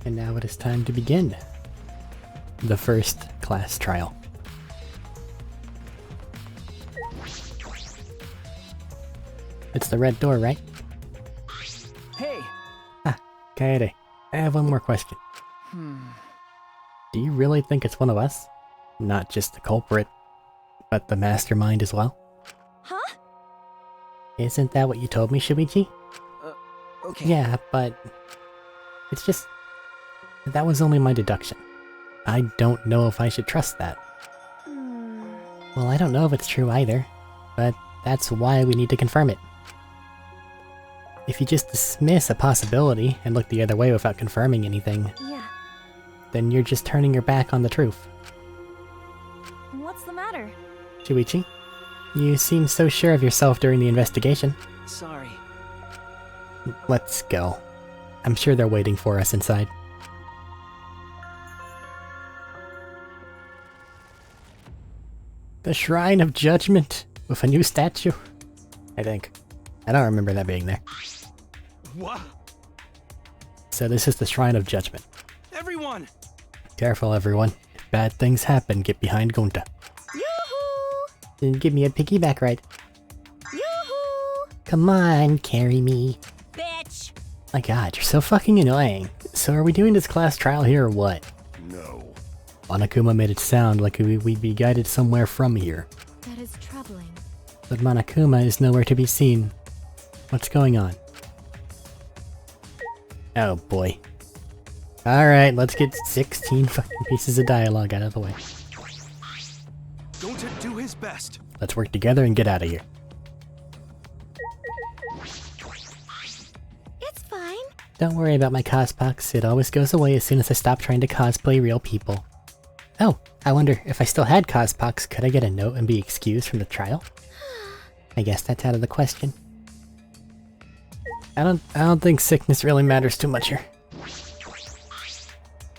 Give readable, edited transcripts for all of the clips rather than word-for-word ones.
And now it is time to begin the first class trial. It's the red door, right? Hey! Ah, Kaede, I have one more question. Do you really think it's one of us? Not just the culprit, but the mastermind as well? Huh? Isn't that what you told me, Shuichi? Okay. Yeah, but it's just... that was only my deduction. I don't know if I should trust that. Well, I don't know if it's true either, but that's why we need to confirm it. If you just dismiss a possibility and look the other way without confirming anything, Yeah. then you're just turning your back on the truth. What's the matter? Shuichi, you seemed so sure of yourself during the investigation. Sorry. Let's go. I'm sure they're waiting for us inside. The Shrine of Judgment with a new statue? I think. I don't remember that being there. What? So this is the Shrine of Judgment. Everyone! Careful, everyone. If bad things happen, get behind Gunta. Yoo-hoo! Then give me a piggyback ride. Yoo-hoo! Come on, carry me. Bitch! My god, you're so fucking annoying. So are we doing this class trial here or what? No. Monokuma made it sound like we'd be guided somewhere from here. That is troubling. But Monokuma is nowhere to be seen. What's going on? Oh boy. Alright, let's get 16 fucking pieces of dialogue out of the way. Don't do his best. Let's work together and get out of here. It's fine. Don't worry about my cospox, it always goes away as soon as I stop trying to cosplay real people. Oh, I wonder if I still had cospox, could I get a note and be excused from the trial? I guess that's out of the question. I don't think sickness really matters too much here.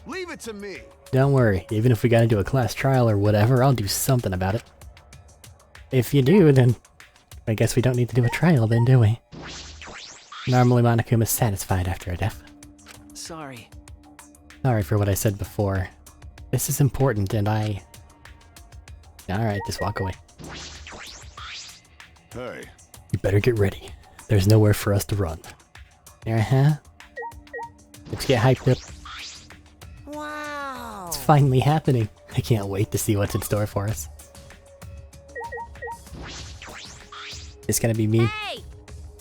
Leave it to me. Don't worry, even if we gotta do a class trial or whatever, I'll do something about it. If you do, then I guess we don't need to do a trial then, do we? Normally Monokuma's satisfied after a death. Sorry. Sorry for what I said before. This is important and I... Alright, just walk away. Hey. You better get ready. There's nowhere for us to run. Uh-huh. Let's get hyped up. Wow. It's finally happening. I can't wait to see what's in store for us. It's gonna be me. Hey!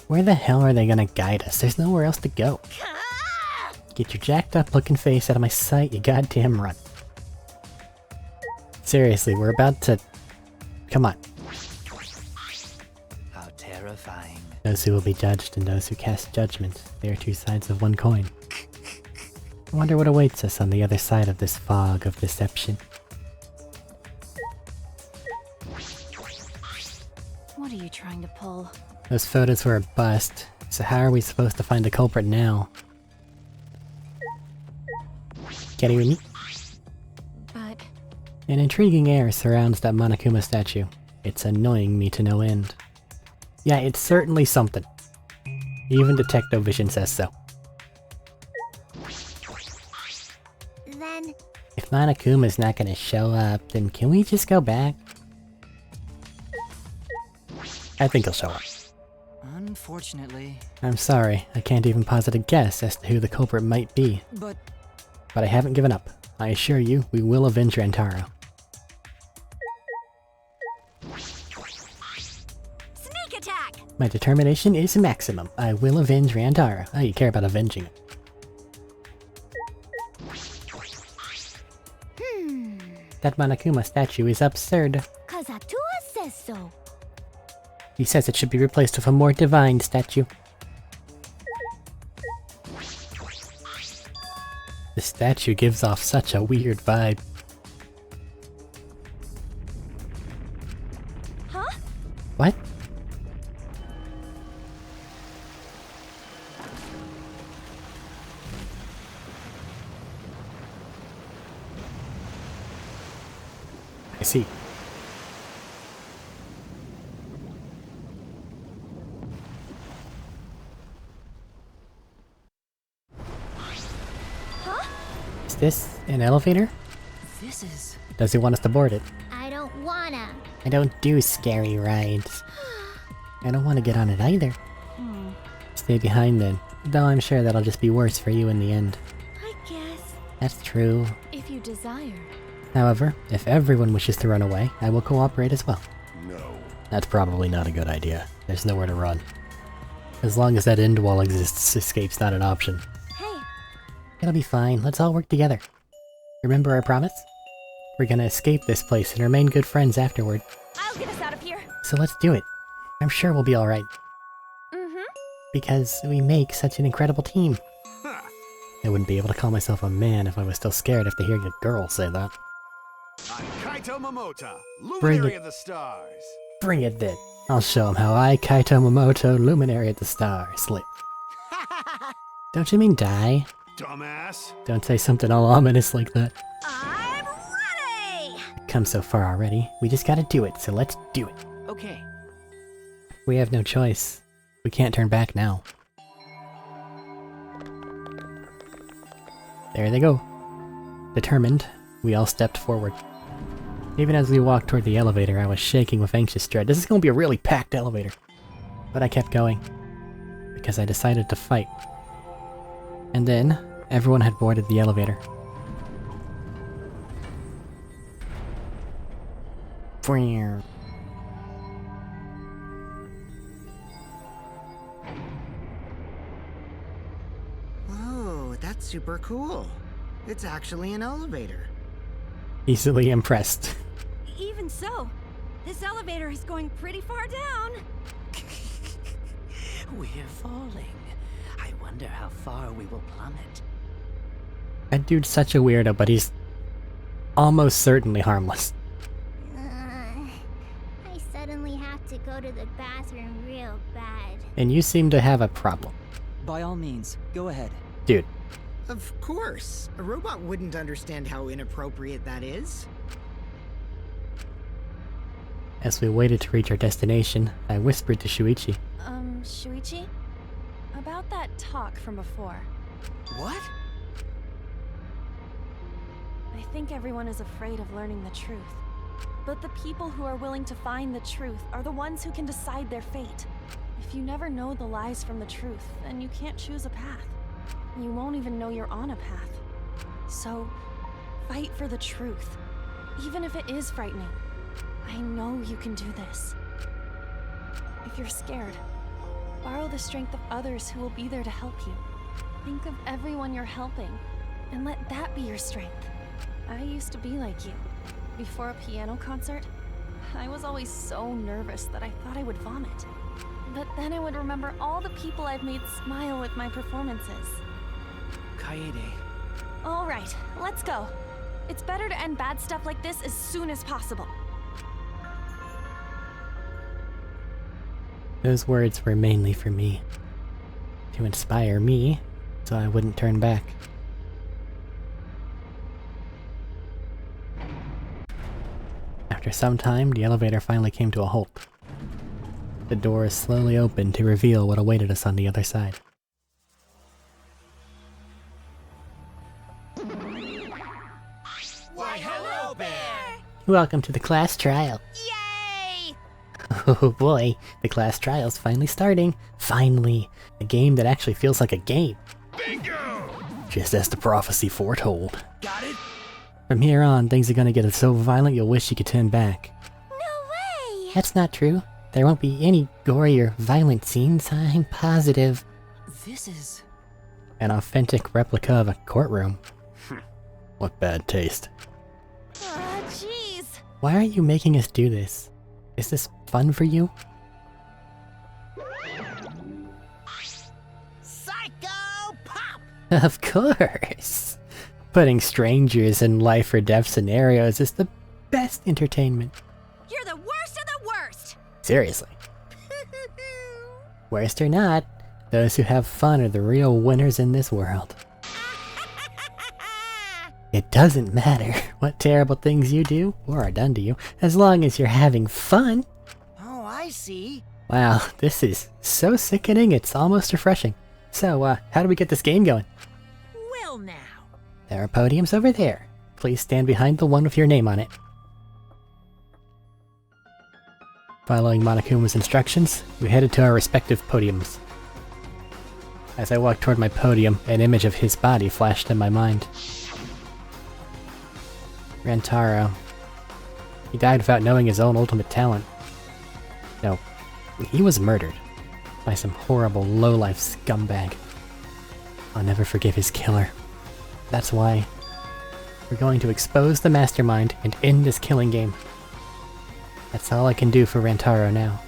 Where the hell are they gonna guide us? There's nowhere else to go. Ah! Get your jacked up looking face out of my sight, you goddamn run. Seriously, we're about to... Come on. How terrifying. Those who will be judged and those who cast judgment. They are two sides of one coin. I wonder what awaits us on the other side of this fog of deception. What are you trying to pull? Those photos were a bust, so how are we supposed to find the culprit now? Can you hear me? But An intriguing air surrounds that Monokuma statue. It's annoying me to no end. Yeah, it's certainly something. Even Detectovision says so. then If Monokuma's not gonna show up, then can we just go back? I think he'll show up. Unfortunately. I'm sorry, I can't even posit a guess as to who the culprit might be. But But I haven't given up. I assure you, we will avenge Rantaro. sneak attack! My determination is maximum. I will avenge Rantaro. Oh, you care about avenging it. That Monokuma statue is absurd. Kazatua says so. He says it should be replaced with a more divine statue. The statue gives off such a weird vibe. Huh? What? I see. Huh? Is this an elevator? This is... Does he want us to board it? I don't wanna. I don't do scary rides. I don't want to get on it either. Stay behind then, though I'm sure that'll just be worse for you in the end. I guess. That's true. If you desire. However, if everyone wishes to run away, I will cooperate as well. No. That's probably not a good idea. There's nowhere to run. As long as that end wall exists, escape's not an option. Hey. It'll be fine, let's all work together. Remember our promise? We're gonna escape this place and remain good friends afterward. I'll get us out of here. So let's do it. I'm sure we'll be alright. Because we make such an incredible team. Huh. I wouldn't be able to call myself a man if I was still scared after hearing a girl say that. I'm Kaito Momota, Bring luminary it. of the stars. Bring it then. I'll show him how I, Kaito Momoto, luminary at the stars, live. Don't you mean die? Dumbass. Don't say something all ominous like that. I'm ready. Come so far already, we just gotta do it, so let's do it. Okay. We have no choice. We can't turn back now. There they go. Determined, we all stepped forward. Even as we walked toward the elevator, I was shaking with anxious dread. This is gonna be a really packed elevator. But I kept going, because I decided to fight. And then, everyone had boarded the elevator. Frrrr. Oh, that's super cool. It's actually an elevator. Easily impressed. Even so, this elevator is going pretty far down. We're falling. I wonder how far we will plummet. That dude's such a weirdo, but he's almost certainly harmless. I suddenly have to go to the bathroom real bad. And you seem to have a problem. By all means, go ahead. Dude, Of course. A robot wouldn't understand how inappropriate that is. as we waited to reach our destination, I whispered to Shuichi. Shuichi? About that talk from before. What? I think everyone is afraid of learning the truth. But the people who are willing to find the truth are the ones who can decide their fate. If you never know the lies from the truth, then you can't choose a path. You won't even know you're on a path. So, fight for the truth. Even if it is frightening. I know you can do this. If you're scared, borrow the strength of others who will be there to help you. Think of everyone you're helping, and let that be your strength. I used to be like you. Before a piano concert, I was always so nervous that I thought I would vomit. But then I would remember all the people I've made smile with my performances. Kaede. All right, let's go. It's better to end bad stuff like this as soon as possible. Those words were mainly for me. To inspire me, so I wouldn't turn back. After some time, the elevator finally came to a halt. The doors slowly opened to reveal what awaited us on the other side. Why, hello, Bear! Welcome to the class trial. Yay! Oh boy, the class trial's finally starting. Finally, a game that actually feels like a game. Bingo! Just as the prophecy foretold. Got it? From here on, things are gonna get so violent you'll wish you could turn back. No way! That's not true. There won't be any gory or violent scenes, I'm positive. This is... An authentic replica of a courtroom. What bad taste. Ah, jeez. Why are you making us do this? Is this fun for you? Psycho Pop! Of course! Putting strangers in life or death scenarios is the best entertainment. You're the worst of the worst! Seriously. Worst or not, those who have fun are the real winners in this world. It doesn't matter what terrible things you do, or are done to you, as long as you're having fun. Oh, I see. Wow, this is so sickening it's almost refreshing. So, how do we get this game going? Well now, There are podiums over there. Please stand behind the one with your name on it. Following Monokuma's instructions, we headed to our respective podiums. As I walked toward my podium, an image of his body flashed in my mind. Rantaro. He died without knowing his own ultimate talent. No, he was murdered by some horrible low-life scumbag. I'll never forgive his killer. That's why we're going to expose the mastermind and end this killing game. That's all I can do for Rantaro now.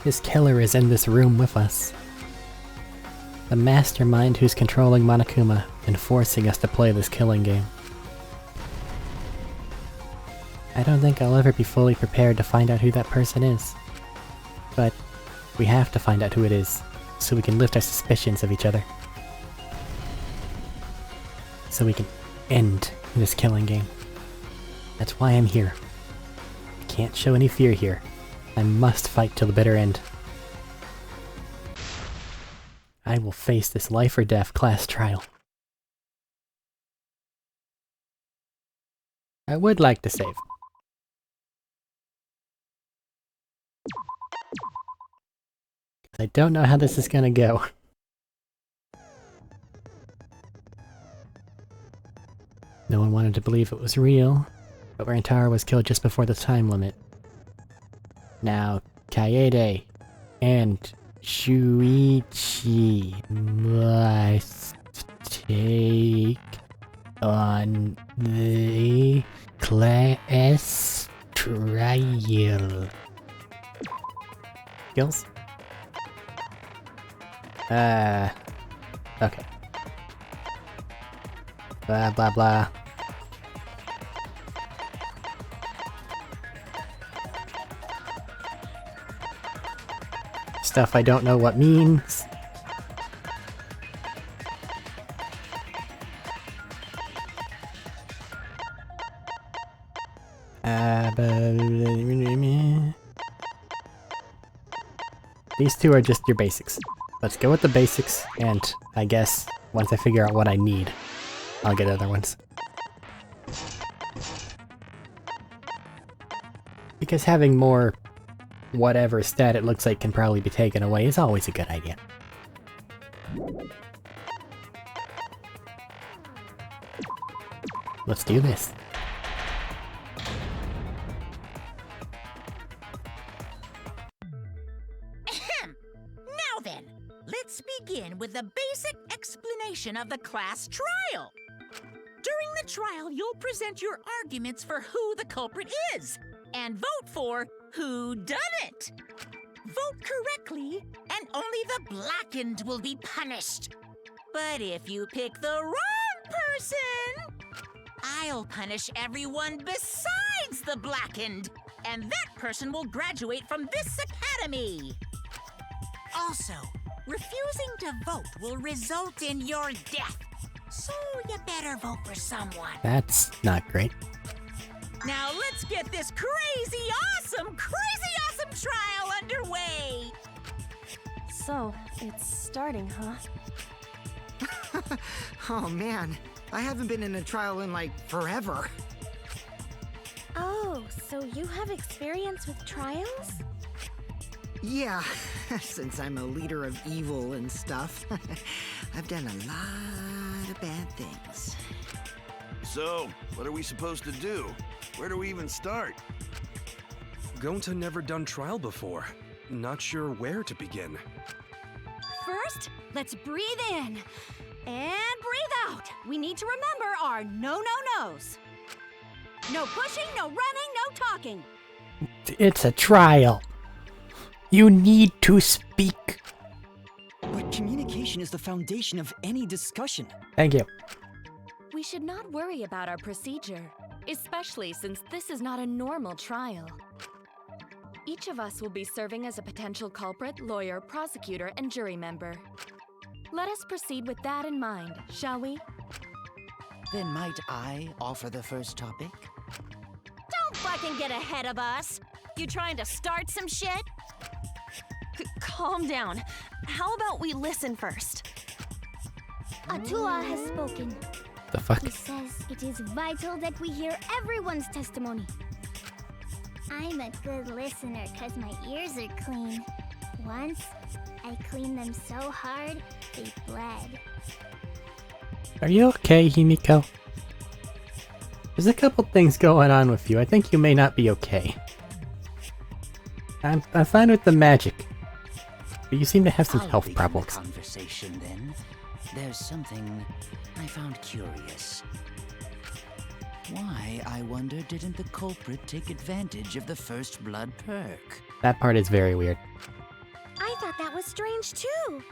His killer is in this room with us. The mastermind who's controlling Monokuma and forcing us to play this killing game. I don't think I'll ever be fully prepared to find out who that person is. But we have to find out who it is, so we can lift our suspicions of each other. So we can end this killing game. That's why I'm here. I can't show any fear here. I must fight till the bitter end. I will face this life or death class trial. I would like to save. I don't know how this is gonna go. No one wanted to believe it was real, but Rantaro was killed just before the time limit. Now, Kaede and Shuichi must take on the class trial. Skills? Okay. Blah blah blah. Stuff I don't know what means. These two are just your basics. Let's go with the basics, and I guess once I figure out what I need, I'll get other ones. Because having more whatever stat it looks like can probably be taken away is always a good idea. Let's do this. Now then, let's begin with the basic explanation of the class trial. During the trial, you'll present your arguments for who the culprit is, and vote for who done it. Vote correctly, and only the blackened will be punished. But if you pick the wrong person, I'll punish everyone besides the blackened, and that person will graduate from this academy. Also, refusing to vote will result in your death. So you better vote for someone. That's not great. Now let's get this crazy awesome trial underway! So, it's starting, huh? Oh man, I haven't been in a trial in like forever. Oh, so you have experience with trials? Yeah, since I'm a leader of evil and stuff, I've done a lot of bad things. So, what are we supposed to do? Where do we even start? Gonta never done trial before. Not sure where to begin. First, let's breathe in and breathe out. We need to remember our no-no-nos. No pushing, no running, no talking. It's a trial. You need to speak. But communication is the foundation of any discussion. Thank you. We should not worry about our procedure, especially since this is not a normal trial. Each of us will be serving as a potential culprit, lawyer, prosecutor, and jury member. Let us proceed with that in mind, shall we? Then might I offer the first topic? Don't fucking get ahead of us. You trying to start some shit? Calm down. How about we listen first? Atua has spoken. The fuck? He says it is vital that we hear everyone's testimony. I'm a good listener because my ears are clean. Once, I cleaned them so hard, they bled. Are you okay, Himiko? There's a couple things going on with you. I think you may not be okay. I'm fine with the magic, but you seem to have some I'll health begin problems. The conversation then. There's something I found curious. Why, I wonder, didn't the culprit take advantage of the first blood perk? That part is very weird. I thought that was strange too.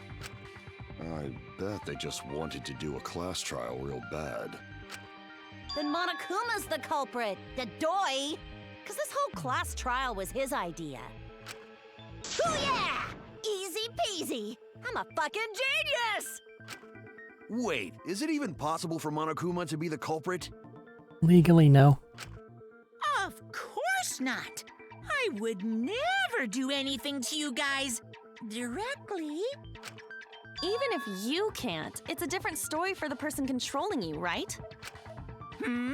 I bet they just wanted to do a class trial real bad. Then Monokuma's the culprit, the doi! Cause this whole class trial was his idea. Ooh yeah! Easy peasy! I'm a fucking genius! Wait, is it even possible for Monokuma to be the culprit? Legally, no. Of course not. I would never do anything to you guys directly. Even if you can't, it's a different story for the person controlling you, right? Hmm?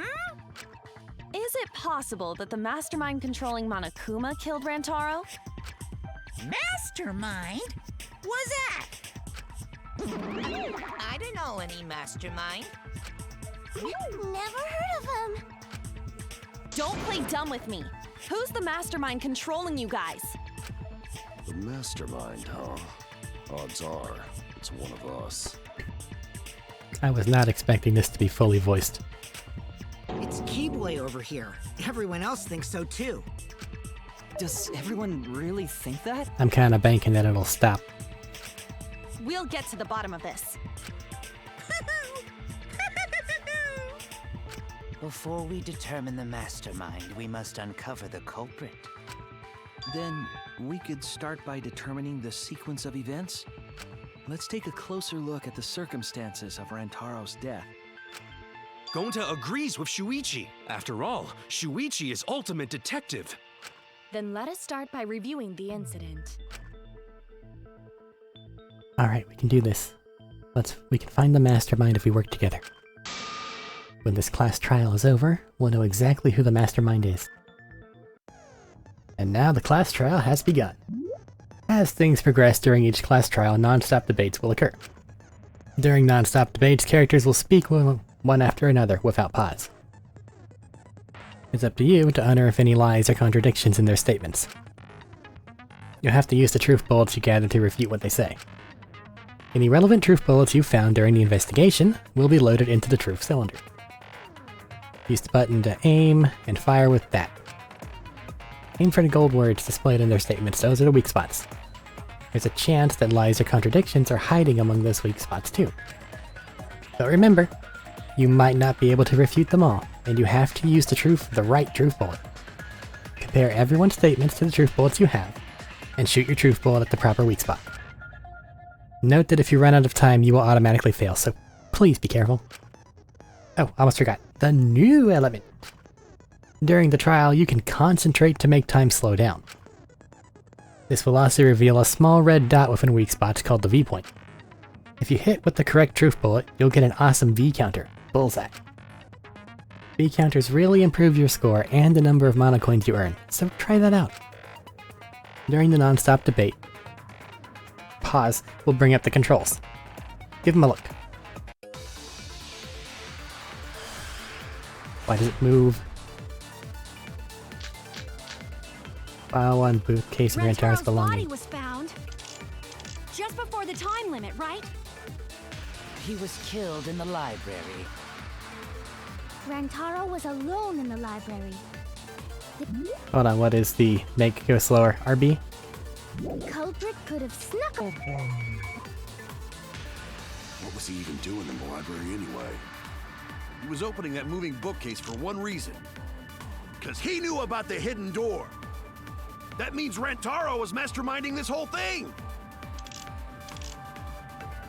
Is it possible that the mastermind controlling Monokuma killed Rantaro? Mastermind? Was that? I don't know any mastermind. Never heard of him. Don't play dumb with me. Who's the mastermind controlling you guys? The mastermind, huh? Odds are, it's one of us. I was not expecting this to be fully voiced. It's Keyboy over here. Everyone else thinks so too. Does everyone really think that? I'm kinda banking that it'll stop. We'll get to the bottom of this. Before we determine the mastermind, we must uncover the culprit. Then, we could start by determining the sequence of events? Let's take a closer look at the circumstances of Rantaro's death. Gonta agrees with Shuichi. After all, Shuichi is ultimate detective. Then let us start by reviewing the incident. Alright, we can do this. We can find the mastermind if we work together. When this class trial is over, we'll know exactly who the mastermind is. And now the class trial has begun. As things progress during each class trial, non-stop debates will occur. During non-stop debates, characters will speak one after another without pause. It's up to you to unearth any lies or contradictions in their statements. You'll have to use the truth bullets you gather to refute what they say. Any relevant truth bullets you found during the investigation will be loaded into the truth cylinder. Use the button to aim and fire with that. Aim for the gold words displayed in their statements. Those are the weak spots. There's a chance that lies or contradictions are hiding among those weak spots too. But remember, you might not be able to refute them all, and you have to use the right truth bullet. Compare everyone's statements to the truth bullets you have, and shoot your truth bullet at the proper weak spot. Note that if you run out of time, you will automatically fail, so please be careful. Oh, almost forgot. The new element. During the trial, you can concentrate to make time slow down. This will also reveal a small red dot within weak spots called the V point. If you hit with the correct truth bullet, you'll get an awesome V counter. Bullseye. V counters really improve your score and the number of mana coins you earn, so try that out. During the non-stop debate, pause will bring up the controls. Give them a look. Why does it move? File 1, bookcase of Rantaro's belongings. Body was found just before the time limit, right? He was killed in the library. Rantaro was alone in the library. Hold on, what is the make go slower? RB? The culprit could have snuck up. What was he even doing in the library anyway? He was opening that moving bookcase for one reason. Because he knew about the hidden door. That means Rantaro was masterminding this whole thing!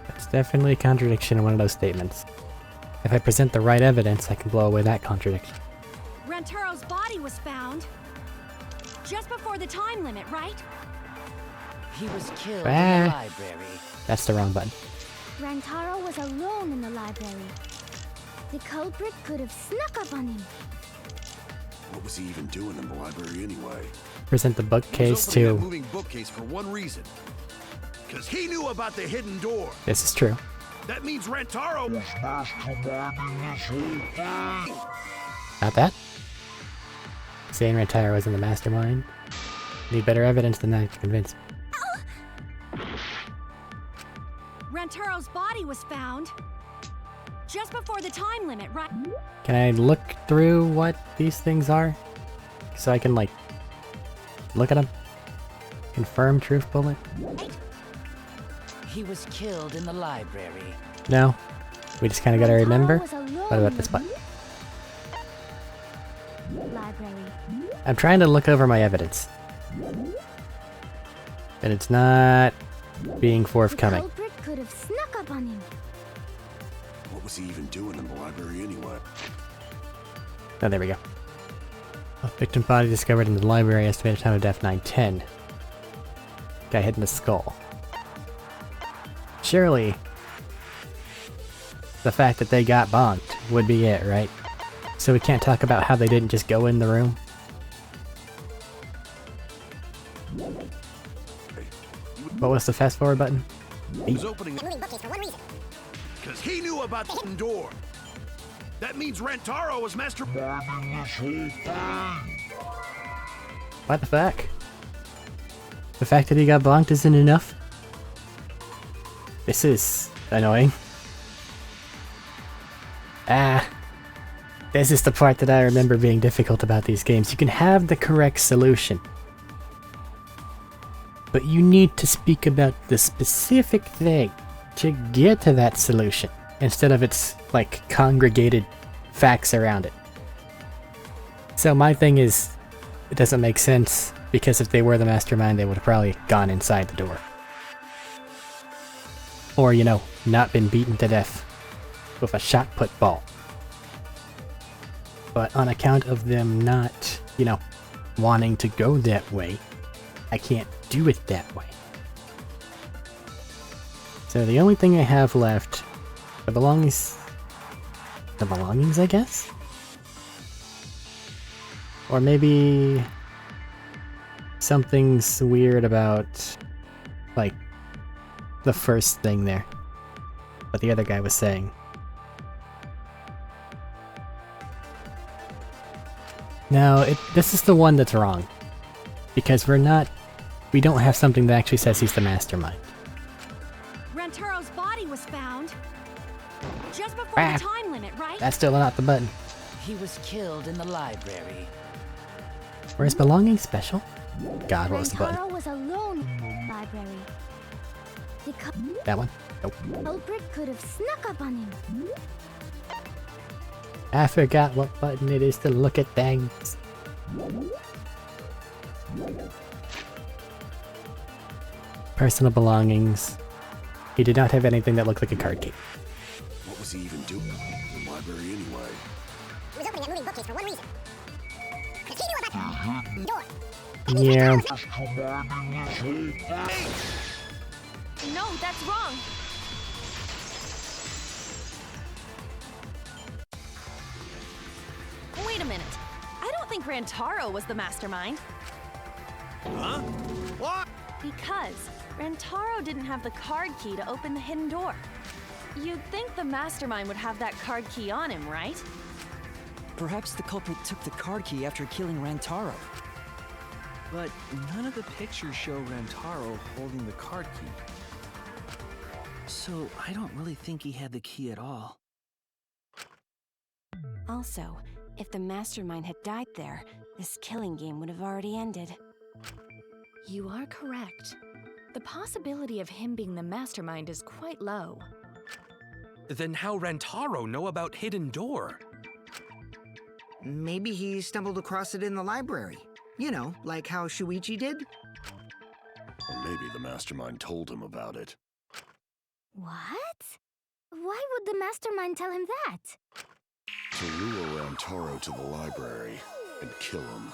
That's definitely a contradiction in one of those statements. If I present the right evidence, I can blow away that contradiction. Rantaro's body was found just before the time limit, right? He was killed in Ah. the library. That's the wrong button. Rantaro was alone in the library. The culprit could have snuck up on him. What was he even doing in the library anyway? Present the He was bookcase opening that to... moving bookcase for one reason. Because he knew about the hidden door. This is true. That means Rantaro was masterminding this whole thing. Not that? Saying Rantaro was in the mastermind? Need better evidence than that to convince me. Rantaro's body was found just before the time limit, right? Can I look through what these things are? So I can, like, look at them? Confirm truth bullet? He was killed in the library. No. We just kind of gotta remember. Rantaro was alone What about in this the button? library. I'm trying to look over my evidence. And it's not being The forthcoming. culprit could have snuck up on him. What was he even doing in the library anyway? Oh, there we go. A victim body discovered in the library, estimated time of death 9:10. Guy hit in the skull. Surely, the fact that they got bonked would be it, right? So we can't talk about how they didn't just go in the room? What was the fast forward button? He was opening that moving bookcase for one reason. Because he knew about the hidden door. That means Rantaro was masterminding this whole thing. What the fuck? The fact that he got bonked isn't enough? This is annoying. This is the part that I remember being difficult about these games. You can have the correct solution, but you need to speak about the specific thing to get to that solution, instead of its, like, congregated facts around it. So my thing is, it doesn't make sense, because if they were the mastermind, they would have probably gone inside the door. Or, you know, not been beaten to death with a shot put ball. But on account of them not, you know, wanting to go that way, I can't do it that way. So the only thing I have left, the belongings, I guess? Or maybe something's weird about, like, the first thing there, what the other guy was saying. No, this is the one that's wrong. Because we don't have something that actually says he's the mastermind. Rantaro's body was found just before Ah. the time limit, right? That's still not the button. He was killed in the library. Were his belongings special? God, what was the button? Rantaro was alone in the library. The That one? Nope. culprit could have snuck up on him. I forgot what button it is to look at things. Personal belongings. He did not have anything that looked like a card key. What was he even doing in the library anyway? He was opening that moving bookcase for one reason. Because he knew about the hidden door. Yeah. No, that's wrong. Wait a minute. I don't think Rantaro was the mastermind. Huh? What? Because Rantaro didn't have the card key to open the hidden door. You'd think the mastermind would have that card key on him, right? Perhaps the culprit took the card key after killing Rantaro. But none of the pictures show Rantaro holding the card key. So I don't really think he had the key at all. Also, if the mastermind had died there, this killing game would have already ended. You are correct. The possibility of him being the mastermind is quite low. Then how Rantaro know about Hidden Door? Maybe he stumbled across it in the library. You know, like how Shuichi did? Or maybe the mastermind told him about it. What? Why would the mastermind tell him that? To lure Rantaro to the library and kill him.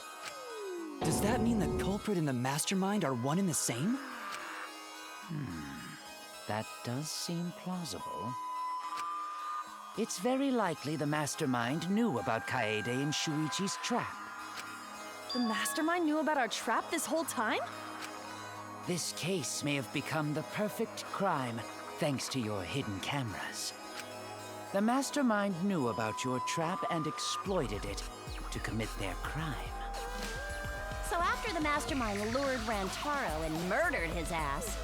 Does that mean the culprit and the mastermind are one and the same? That does seem plausible. It's very likely the mastermind knew about Kaede and Shuichi's trap. The mastermind knew about our trap this whole time? This case may have become the perfect crime thanks to your hidden cameras. The mastermind knew about your trap and exploited it to commit their crime. So after the mastermind lured Rantaro and murdered his ass,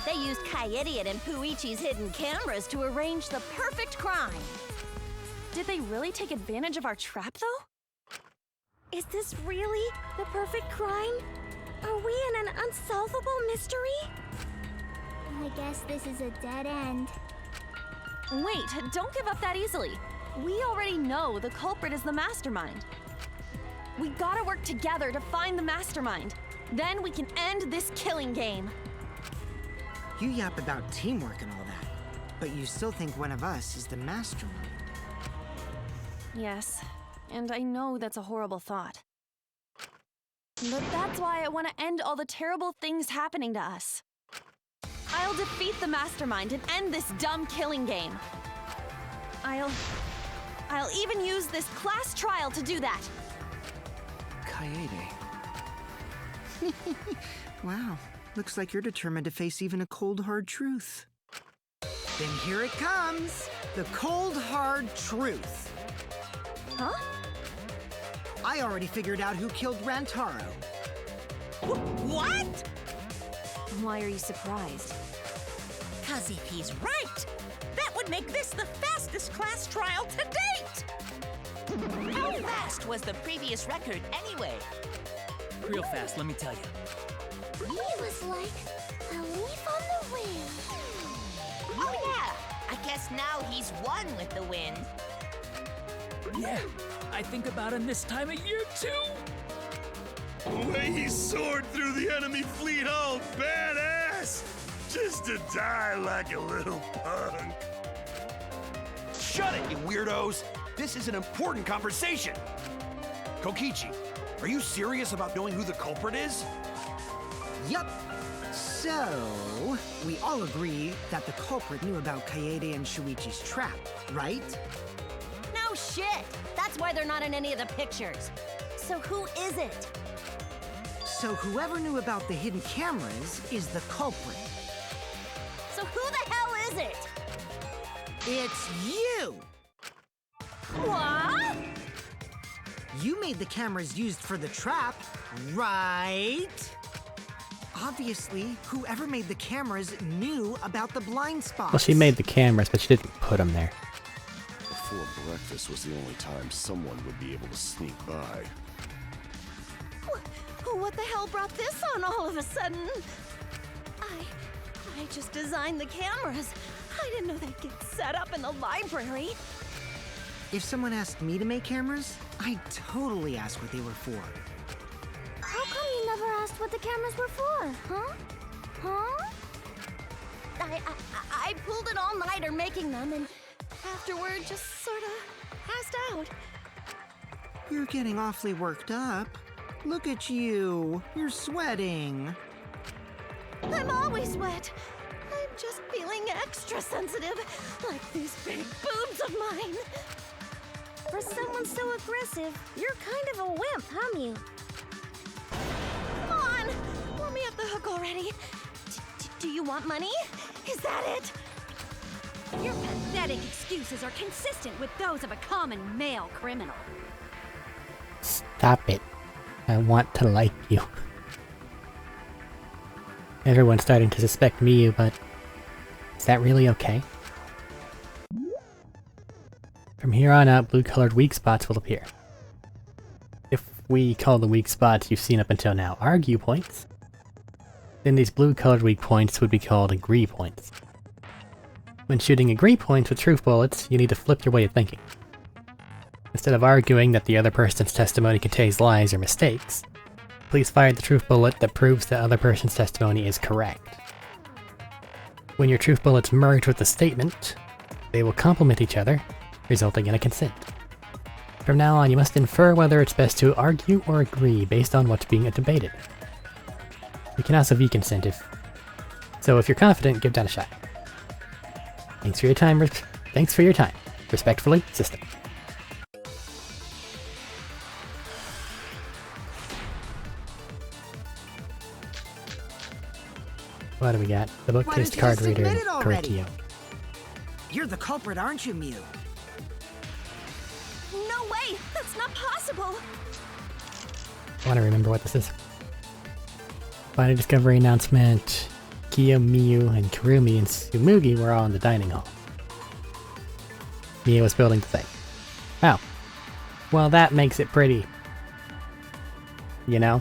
they used Kaede and Puichi's hidden cameras to arrange the perfect crime. Did they really take advantage of our trap, though? Is this really the perfect crime? Are we in an unsolvable mystery? I guess this is a dead end. Wait, don't give up that easily. We already know the culprit is the mastermind. We gotta work together to find the mastermind. Then we can end this killing game. You yap about teamwork and all that, but you still think one of us is the mastermind. Yes, and I know that's a horrible thought. But that's why I want to end all the terrible things happening to us. I'll defeat the mastermind and end this dumb killing game. I'll even use this class trial to do that. Kaede. Wow, looks like you're determined to face even a cold, hard truth. Then here it comes, the cold, hard truth. Huh? I already figured out who killed Rantaro. What? Why are you surprised? 'Cause if he's right, that would make this the fastest class trial to date! How fast was the previous record anyway? Real fast, let me tell you. He was like a leaf on the wind. Oh yeah, I guess now he's one with the wind. Yeah, I think about him this time of year too. The way he soared through the enemy fleet, all badass! Just to die like a little punk. Shut it, you weirdos! This is an important conversation! Kokichi, are you serious about knowing who the culprit is? Yup. So, we all agree that the culprit knew about Kaede and Shuichi's trap, right? No shit! That's why they're not in any of the pictures. So who is it? So whoever knew about the hidden cameras is the culprit. So who the hell is it? It's you! What? You made the cameras used for the trap, right? Obviously, whoever made the cameras knew about the blind spots. Well, she made the cameras, but she didn't put them there. Before breakfast was the only time someone would be able to sneak by. What the hell brought this on all of a sudden? I just designed the cameras. I didn't know they'd get set up in the library. If someone asked me to make cameras, I'd totally ask what they were for. How come you never asked what the cameras were for, huh? Huh? I pulled an all-nighter making them, and afterward just sorta passed out. You're getting awfully worked up. Look at you. You're sweating. I'm always wet. I'm just feeling extra sensitive, like these big boobs of mine. For someone so aggressive, you're kind of a wimp, huh, Mew? Come on! Let me off the hook already. Do you want money? Is that it? Your pathetic excuses are consistent with those of a common male criminal. Stop it. I want to like you. Everyone's starting to suspect Miyu, but is that really okay? From here on out, blue-colored weak spots will appear. If we call the weak spots you've seen up until now argue points, then these blue-colored weak points would be called agree points. When shooting agree points with truth bullets, you need to flip your way of thinking. Instead of arguing that the other person's testimony contains lies or mistakes, please fire the truth bullet that proves the other person's testimony is correct. When your truth bullets merge with the statement, they will complement each other, resulting in a consent. From now on, you must infer whether it's best to argue or agree based on what's being debated. You can also be consent if So if you're confident, give that a shot. Thanks for your time. Thanks for your time. Respectfully, System. What do we got? The book, taste, card reader, and Correctio. You're the culprit, aren't you, Mew? No way! That's not possible! I want to remember what this is. Final discovery announcement. Kiyo, Miyu, and Kurumi and Tsumugi were all in the dining hall. Miyu was building the thing. Oh. Well, that makes it pretty. You know?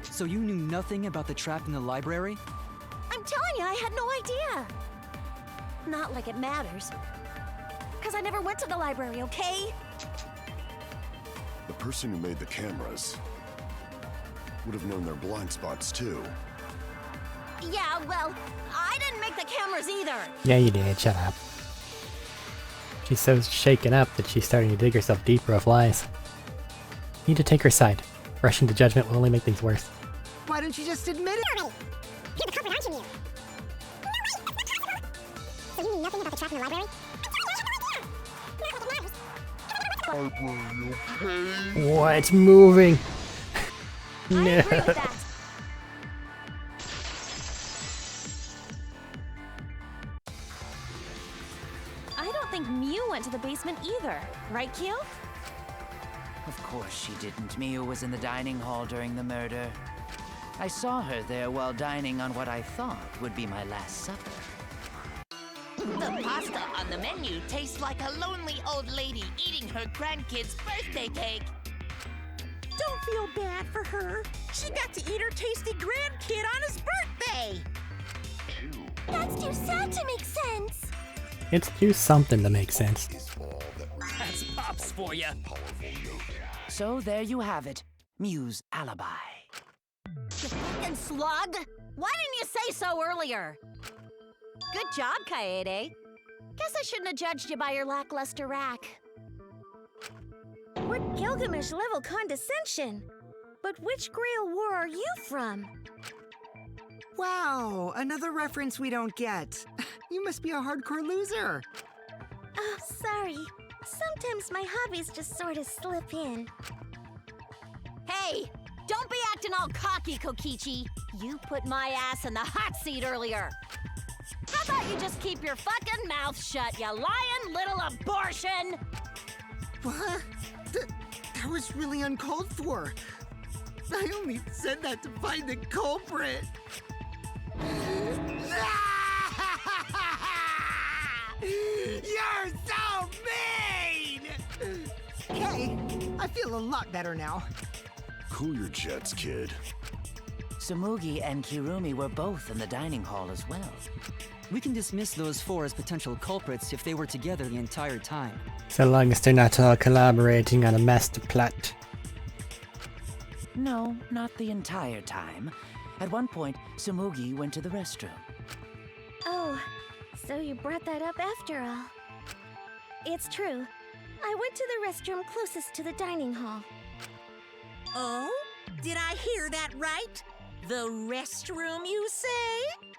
So you knew nothing about the trap in the library? I'm telling you, I had no idea. Not like it matters. Because I never went to the library, okay? The person who made the cameras would have known their blind spots too. Yeah, well, I didn't make the cameras either. Yeah, you did. Shut up. She's so shaken up that she's starting to dig herself deeper with lies. Need to take her side. Rushing to judgment will only make things worse. Why don't you just admit it? You're the culprit, aren't you, Mew? So you knew nothing about the trap in the library? What's moving? I No. agree with that. I don't think Mew went to the basement either, right, Kyo? Of course she didn't. Miyu was in the dining hall during the murder. I saw her there while dining on what I thought would be my last supper. The pasta on the menu tastes like a lonely old lady eating her grandkid's birthday cake. Don't feel bad for her. She got to eat her tasty grandkid on his birthday. That's too sad to make sense. It's too something to make sense. That's Pops for you. So there you have it. Mew's alibi. You fucking slug! Why didn't you say so earlier? Good job, Kaede. Guess I shouldn't have judged you by your lackluster rack. What Gilgamesh-level condescension? But which Grail War are you from? Wow, another reference we don't get. You must be a hardcore loser. Oh, sorry. Sometimes my hobbies just sort of slip in. Hey! Don't be acting all cocky, Kokichi! You put my ass in the hot seat earlier! How about you just keep your fucking mouth shut, you lying little abortion! What? That was really uncalled for. I only said that to find the culprit. You're so mean! Hey, I feel a lot better now. Cool your jets, kid. Tsumugi and Kirumi were both in the dining hall as well. We can dismiss those four as potential culprits if they were together the entire time. So long as they're not all collaborating on a master plot. No, not the entire time. At one point, Tsumugi went to the restroom. Oh, so you brought that up after all. It's true. I went to the restroom closest to the dining hall. Oh? Did I hear that right? The restroom, you say?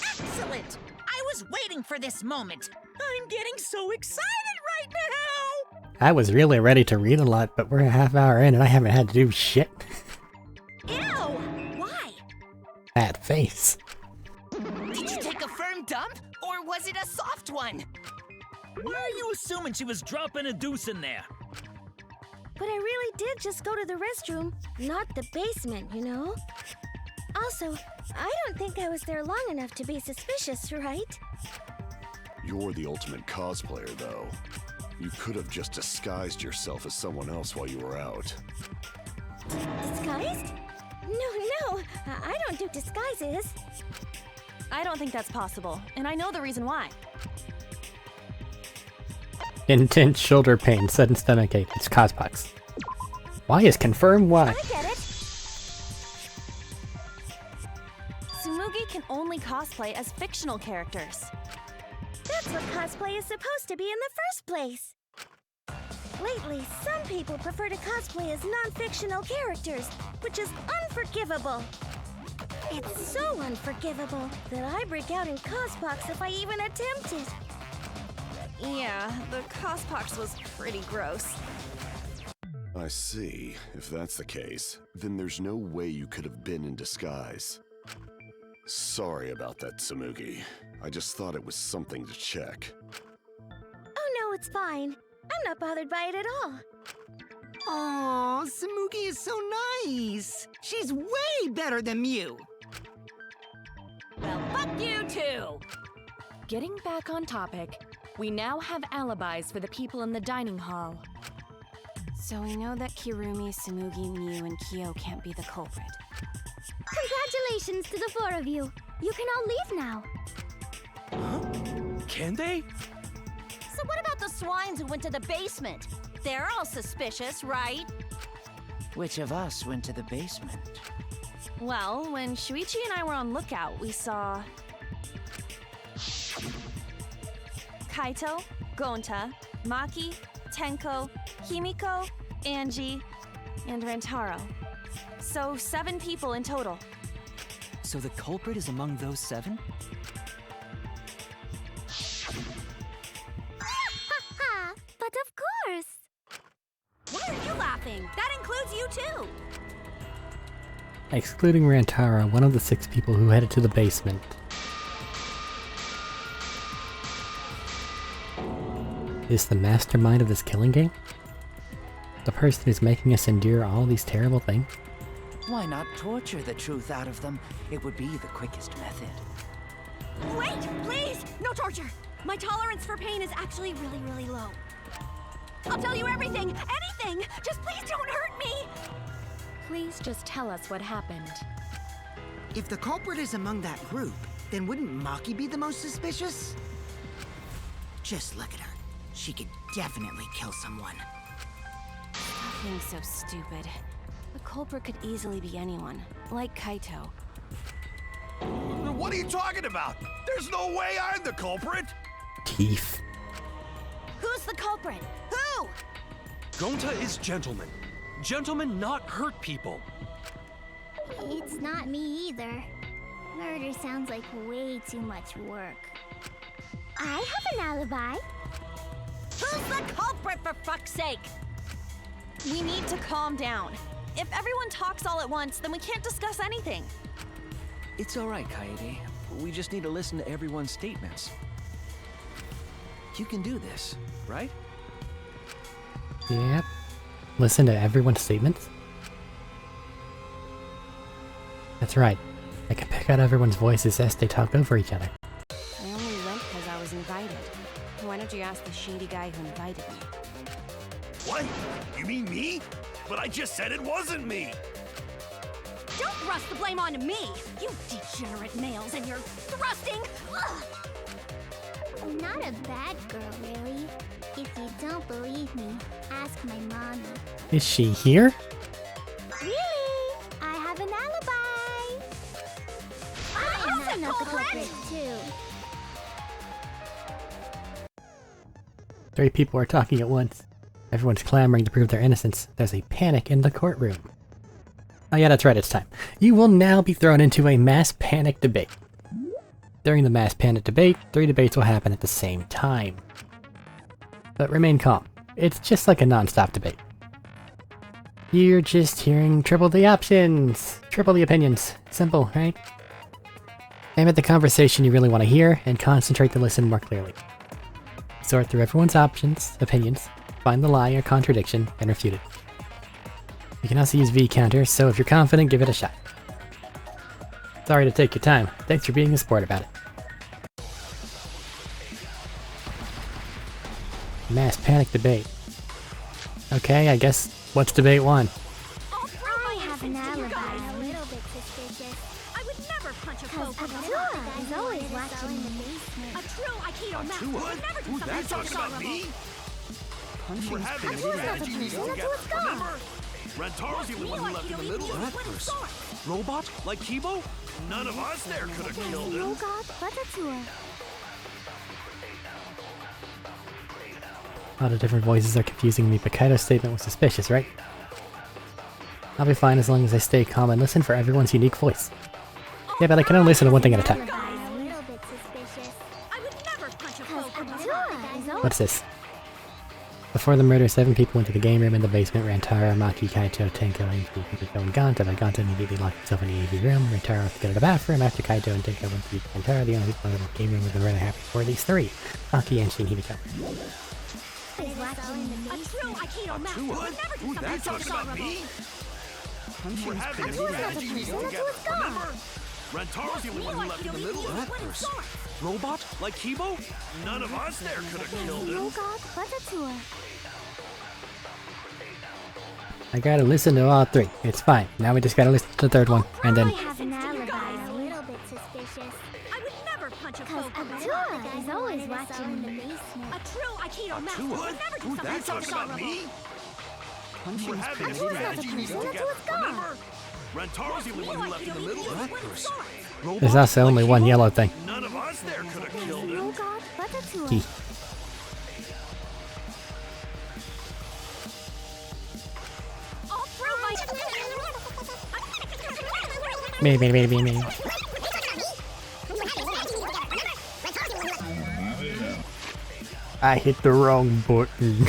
Excellent! I was waiting for this moment. I'm getting so excited right now! I was really ready to read a lot, but we're a half hour in and I haven't had to do shit. Ew! Why? That face. Did you take a firm dump, or was it a soft one? Why are you assuming she was dropping a deuce in there? But I really did just go to the restroom, not the basement, you know? Also, I don't think I was there long enough to be suspicious, right? You're the ultimate cosplayer, though. You could have just disguised yourself as someone else while you were out. Disguised? No, I don't do disguises. I don't think that's possible, and I know the reason why. Intense shoulder pain, sudden stomachache. It's Cospox. Why is confirmed why? I get it! Tsumugi can only cosplay as fictional characters. That's what cosplay is supposed to be in the first place. Lately, some people prefer to cosplay as non-fictional characters, which is unforgivable. It's so unforgivable that I break out in cospox if I even attempt it. Yeah, the cospox was pretty gross. I see. If that's the case, then there's no way you could have been in disguise. Sorry about that, Samugi. I just thought it was something to check. Oh no, it's fine. I'm not bothered by it at all. Aw, Samugi is so nice. She's way better than Mew. Well, fuck you too! Getting back on topic, we now have alibis for the people in the dining hall. So we know that Kirumi, Samugi, Mew, and Kyo can't be the culprit. Congratulations to the 4 of you. You can all leave now. Can they? So what about the swines who went to the basement? They're all suspicious, right? Which of us went to the basement? Well, when Shuichi and I were on lookout, we saw Kaito, Gonta, Maki, Tenko, Himiko, Angie, and Rantaro. So 7 people in total. So the culprit is among those 7? Ha! But of course! Why are you laughing? That includes you too! Excluding Rantaro, one of the 6 people who headed to the basement. Is the mastermind of this killing game? The person who's making us endure all these terrible things? Why not torture the truth out of them? It would be the quickest method. Wait, please! No torture! My tolerance for pain is actually really low. I'll tell you everything! Anything! Just please don't hurt me! Please just tell us what happened. If the culprit is among that group, then wouldn't Maki be the most suspicious? Just look at her. She could definitely kill someone. Stop being so stupid. The culprit could easily be anyone, like Kaito. What are you talking about? There's no way I'm the culprit! Teeth. Who's the culprit? Who? Gonta is gentleman. Gentlemen not hurt people. It's not me either. Murder sounds like way too much work. I have an alibi. Who's the culprit, for fuck's sake? We need to calm down. If everyone talks all at once, then we can't discuss anything. It's alright, Kaede. We just need to listen to everyone's statements. You can do this, right? Yep. Listen to everyone's statements? That's right. I can pick out everyone's voices as they talk over each other. I only went because I was invited. Why don't you ask the shady guy who invited me? What? You mean me? But I just said it wasn't me! Don't thrust the blame onto me! You degenerate males and your thrusting! Ugh. I'm not a bad girl, really. If you don't believe me, ask my mommy. Is she here? Really? I have an alibi! I'm not the culprit, too. 3 people are talking at once. Everyone's clamoring to prove their innocence. There's a panic in the courtroom. Oh yeah, that's right, it's time. You will now be thrown into a mass panic debate. During the mass panic debate, 3 debates will happen at the same time. But remain calm. It's just like a non-stop debate. You're just hearing triple the options, triple the opinions. Simple, right? Aim at the conversation you really want to hear, and concentrate to listen more clearly. Sort through everyone's opinions, find the lie or contradiction, and refute it. You can also use V-counters, so if you're confident, give it a shot. Sorry to take your time. Thanks for being a sport about it. Mass panic debate. Okay, I guess, what's debate 1? I have an alibi. A little bit suspicious. I would never punch a foe from Atua is always watching in the basement. A true Aikido master Atua? would never do Who's something that so talking about me? dishonorable. You were having a strategy meeting together, remember? Rantaro's the only one who left in the middle. That person. Robot? Like Kibo? None of us there could have killed him. Oh god, but Atua. A lot of different voices are confusing me, but Kaito's statement was suspicious, right? I'll be fine as long as I stay calm and listen for everyone's unique voice. Yeah, but I can only listen to one thing at a time. What's this? Before the murder, 7 people went to the game room in the basement. Rantaro, Maki, Kaito, Tenko, Ifu, Hibiko, and Gonta. But Gonta immediately locked himself in the AV room. Rantaro had to go to the bathroom. After Kaito and Tenko went to Rantaro, the only people in the game room were rather happy for these 3. Maki, and Shin Hibiko. Rantaro's the only one who left in the middle of it. Robot? Like Kibo? None of us there could have killed him. I gotta listen to all 3. It's fine. Now we just gotta listen to the 3rd one, and then... Is always watching in the basement. A true Aikido master Atua? would never do Ooh, something that so talks about me? We're having a strategy meeting together, remember? Rantaro's the only one who left in the middle of it. There's also only one yellow thing. None of us there could have killed him. Key. Me. I hit the wrong button.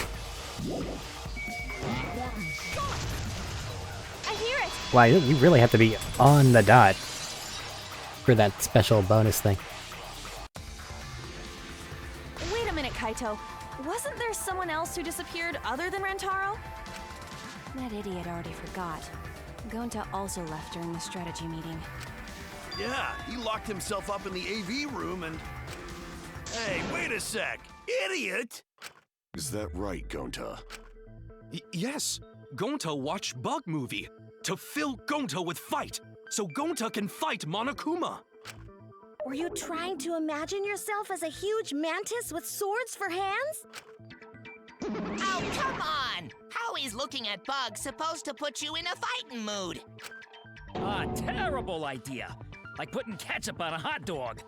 Wow, you really have to be on the dot for that special bonus thing. Wait a minute, Kaito. Wasn't there someone else who disappeared other than Rantaro? That idiot already forgot. Gonta also left during the strategy meeting. Yeah, he locked himself up in the AV room and... Hey, wait a sec! Idiot! Is that right, Gonta? Yes. Gonta watched Bug Movie to fill Gonta with fight, so Gonta can fight Monokuma. Were you trying to imagine yourself as a huge mantis with swords for hands? Oh, come on! How is looking at bugs supposed to put you in a fighting mood? A terrible idea. Like putting ketchup on a hot dog.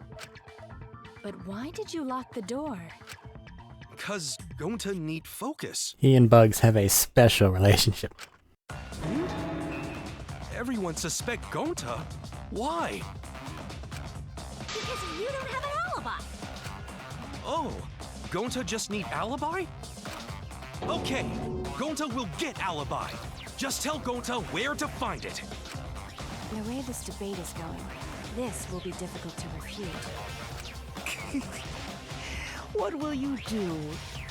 But why did you lock the door? 'Cause Gonta need focus. He and Bugs have a special relationship. Everyone suspect Gonta. Why? Because you don't have an alibi. Oh, Gonta just need alibi? Okay, Gonta will get alibi. Just tell Gonta where to find it. The way this debate is going, this will be difficult to refute. What will you do?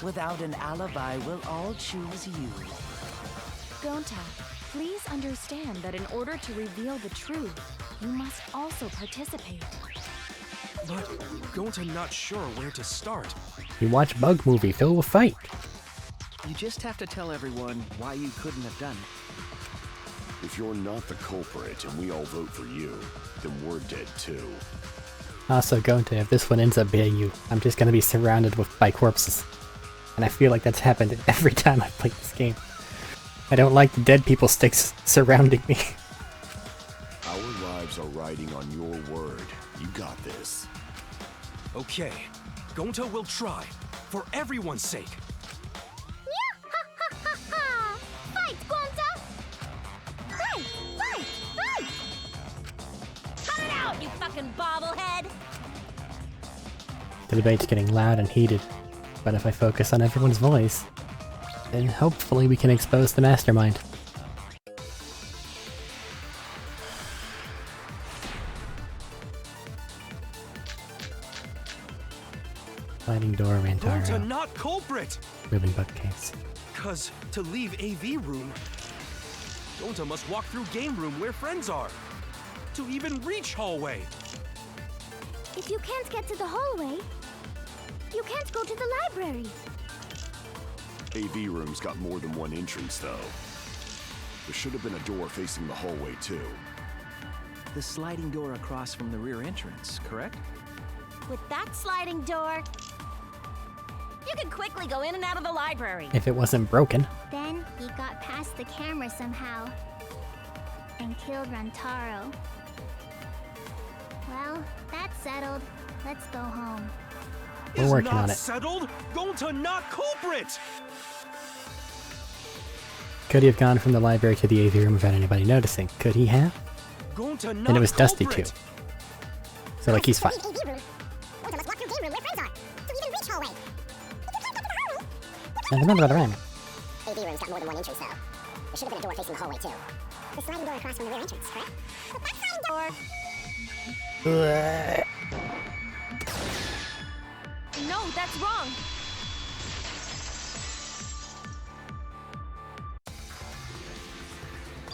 Without an alibi, we'll all choose you. Gonta, please understand that in order to reveal the truth, you must also participate. But Gonta not sure where to start. You watch Bug Movie filled with fight. You just have to tell everyone why you couldn't have done it. If you're not the culprit and we all vote for you, then we're dead too. Also, Gonta, if this one ends up being you, I'm just gonna be surrounded by corpses. And I feel like that's happened every time I've played this game. I don't like the dead people sticks surrounding me. Our lives are riding on your word. You got this. Okay, Gonta will try, for everyone's sake. Fight, Gonta! Fight! Fight! Fight! Cut it out, you fucking bobblehead! The debate's getting loud and heated, but if I focus on everyone's voice, then hopefully we can expose the mastermind. Sliding door, Gonta Rantaro. not culprit! Ribbon bookcase. 'Cause to leave AV room, Gonta must walk through game room where friends are. To even reach hallway. If you can't get to the hallway, you can't go to the library. AV room's got more than one entrance, though. There should have been a door facing the hallway, too. The sliding door across from the rear entrance, correct? With that sliding door, you can quickly go in and out of the library. If it wasn't broken. Then he got past the camera somehow and killed Rantaro. Well, that's settled. Let's go home. We're working on it. Is not settled? Gonta not culprit! Could he have gone from the library to the AV room without anybody noticing? Could he have? Gonta not And it was Dusty culprit. too. So like he's fine. And remember the rhyme. AV room's got more than one entrance, though. There should have been a door facing the hallway, too. The sliding door across from the rear entrance, correct? But that sliding door... No, that's wrong!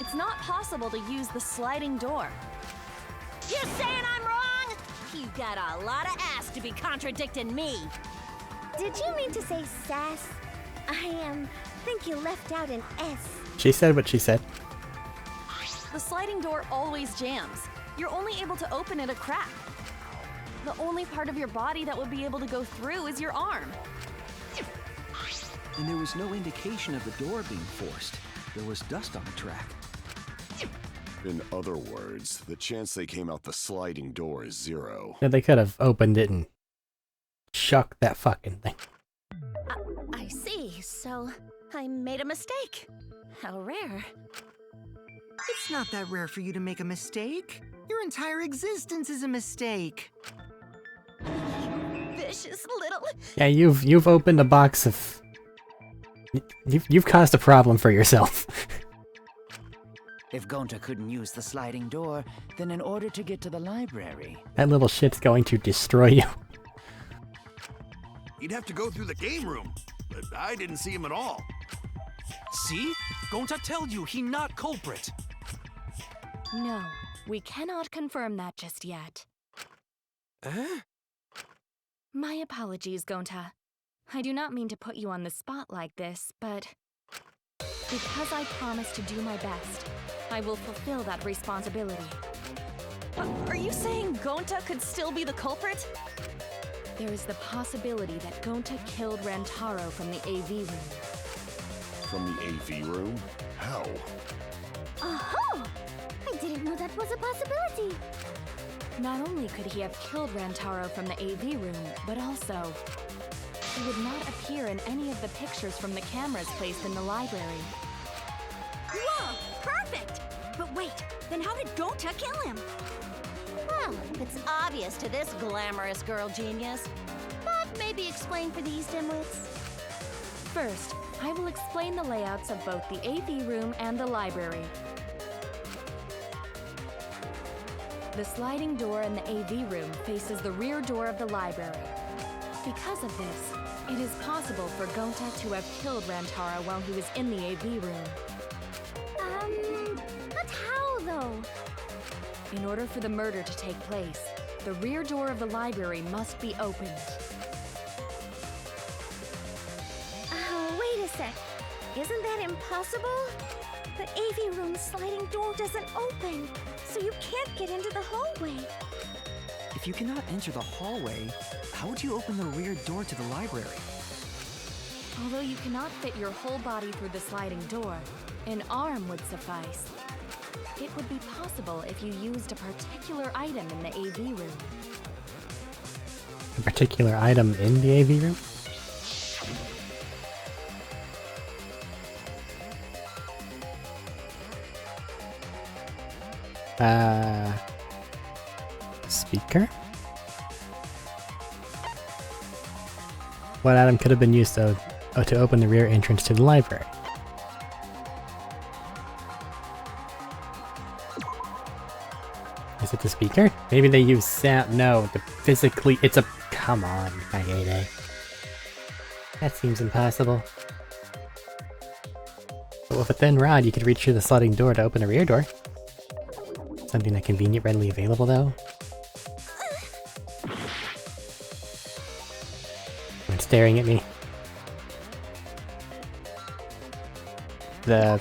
It's not possible to use the sliding door. You saying I'm wrong? You got a lot of ass to be contradicting me. Did you mean to say sass? I think you left out an S. She said what she said. The sliding door always jams. You're only able to open it a crack. The only part of your body that would be able to go through is your arm. And there was no indication of the door being forced. There was dust on the track. In other words, the chance they came out the sliding door is 0. Yeah, they could have opened it and shucked that fucking thing. I see. So I made a mistake. How rare. It's not that rare for you to make a mistake. Your entire existence is a mistake. Vicious little... Yeah, you've opened a box of... You've caused a problem for yourself. If Gonta couldn't use the sliding door, then in order to get to the library... That little shit's going to destroy you. He'd have to go through the game room, but I didn't see him at all. See? Gonta tell you he not culprit. No, we cannot confirm that just yet. My apologies, Gonta. I do not mean to put you on the spot like this, but because I promised to do my best, I will fulfill that responsibility. Are you saying Gonta could still be the culprit? There is the possibility that Gonta killed Rantaro from the AV room. From the AV room? How? Oh! I didn't know that was a possibility. Not only could he have killed Rantaro from the AV room, but also he would not appear in any of the pictures from the cameras placed in the library. Whoa! Perfect! But wait, then how did Gonta kill him? Well, it's obvious to this glamorous girl genius. But maybe explain for these dimwits. First, I will explain the layouts of both the AV room and the library. The sliding door in the AV room faces the rear door of the library. Because of this, it is possible for Gonta to have killed Rantaro while he was in the AV room. But how, though? In order for the murder to take place, the rear door of the library must be opened. Wait a sec. Isn't that impossible? The AV room's sliding door doesn't open, so you can't get into the hallway. If you cannot enter the hallway, how would you open the rear door to the library? Although you cannot fit your whole body through the sliding door, an arm would suffice. It would be possible if you used a particular item in the AV room. A particular item in the AV room? Speaker? What item could have been used to open the rear entrance to the library? Is it the speaker? Maybe they use sound. No, physically, it's a. Come on, Nagade. That seems impossible. But with a thin rod, you could reach through the sliding door to open the rear door. Something that convenient, readily available, though. It's staring at me. The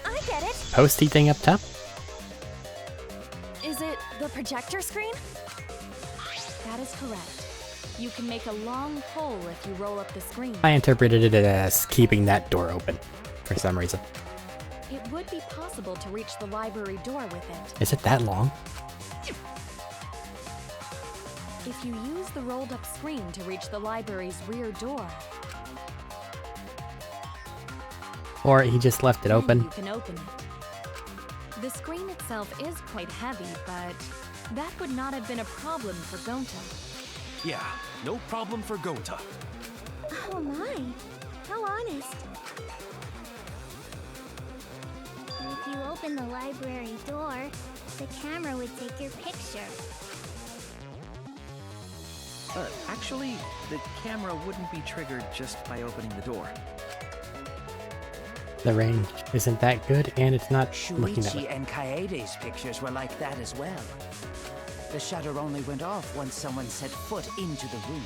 I get it. posty thing up top? Is it the projector screen? That is correct. You can make a long pole if you roll up the screen. I interpreted it as keeping that door open, for some reason. It would be possible to reach the library door with it. Is it that long? If you use the rolled up screen to reach the library's rear door, Or he just left it then open? you can open it. The screen itself is quite heavy, but That would not have been a problem for Gonta. Yeah, no problem for Gonta. Oh my, how honest. If you open the library door, the camera would take your picture. Actually, the camera wouldn't be triggered just by opening the door. The range isn't that good, and it's not looking that Shuichi way. and Kaede's pictures were like that as well. The shutter only went off once someone set foot into the room.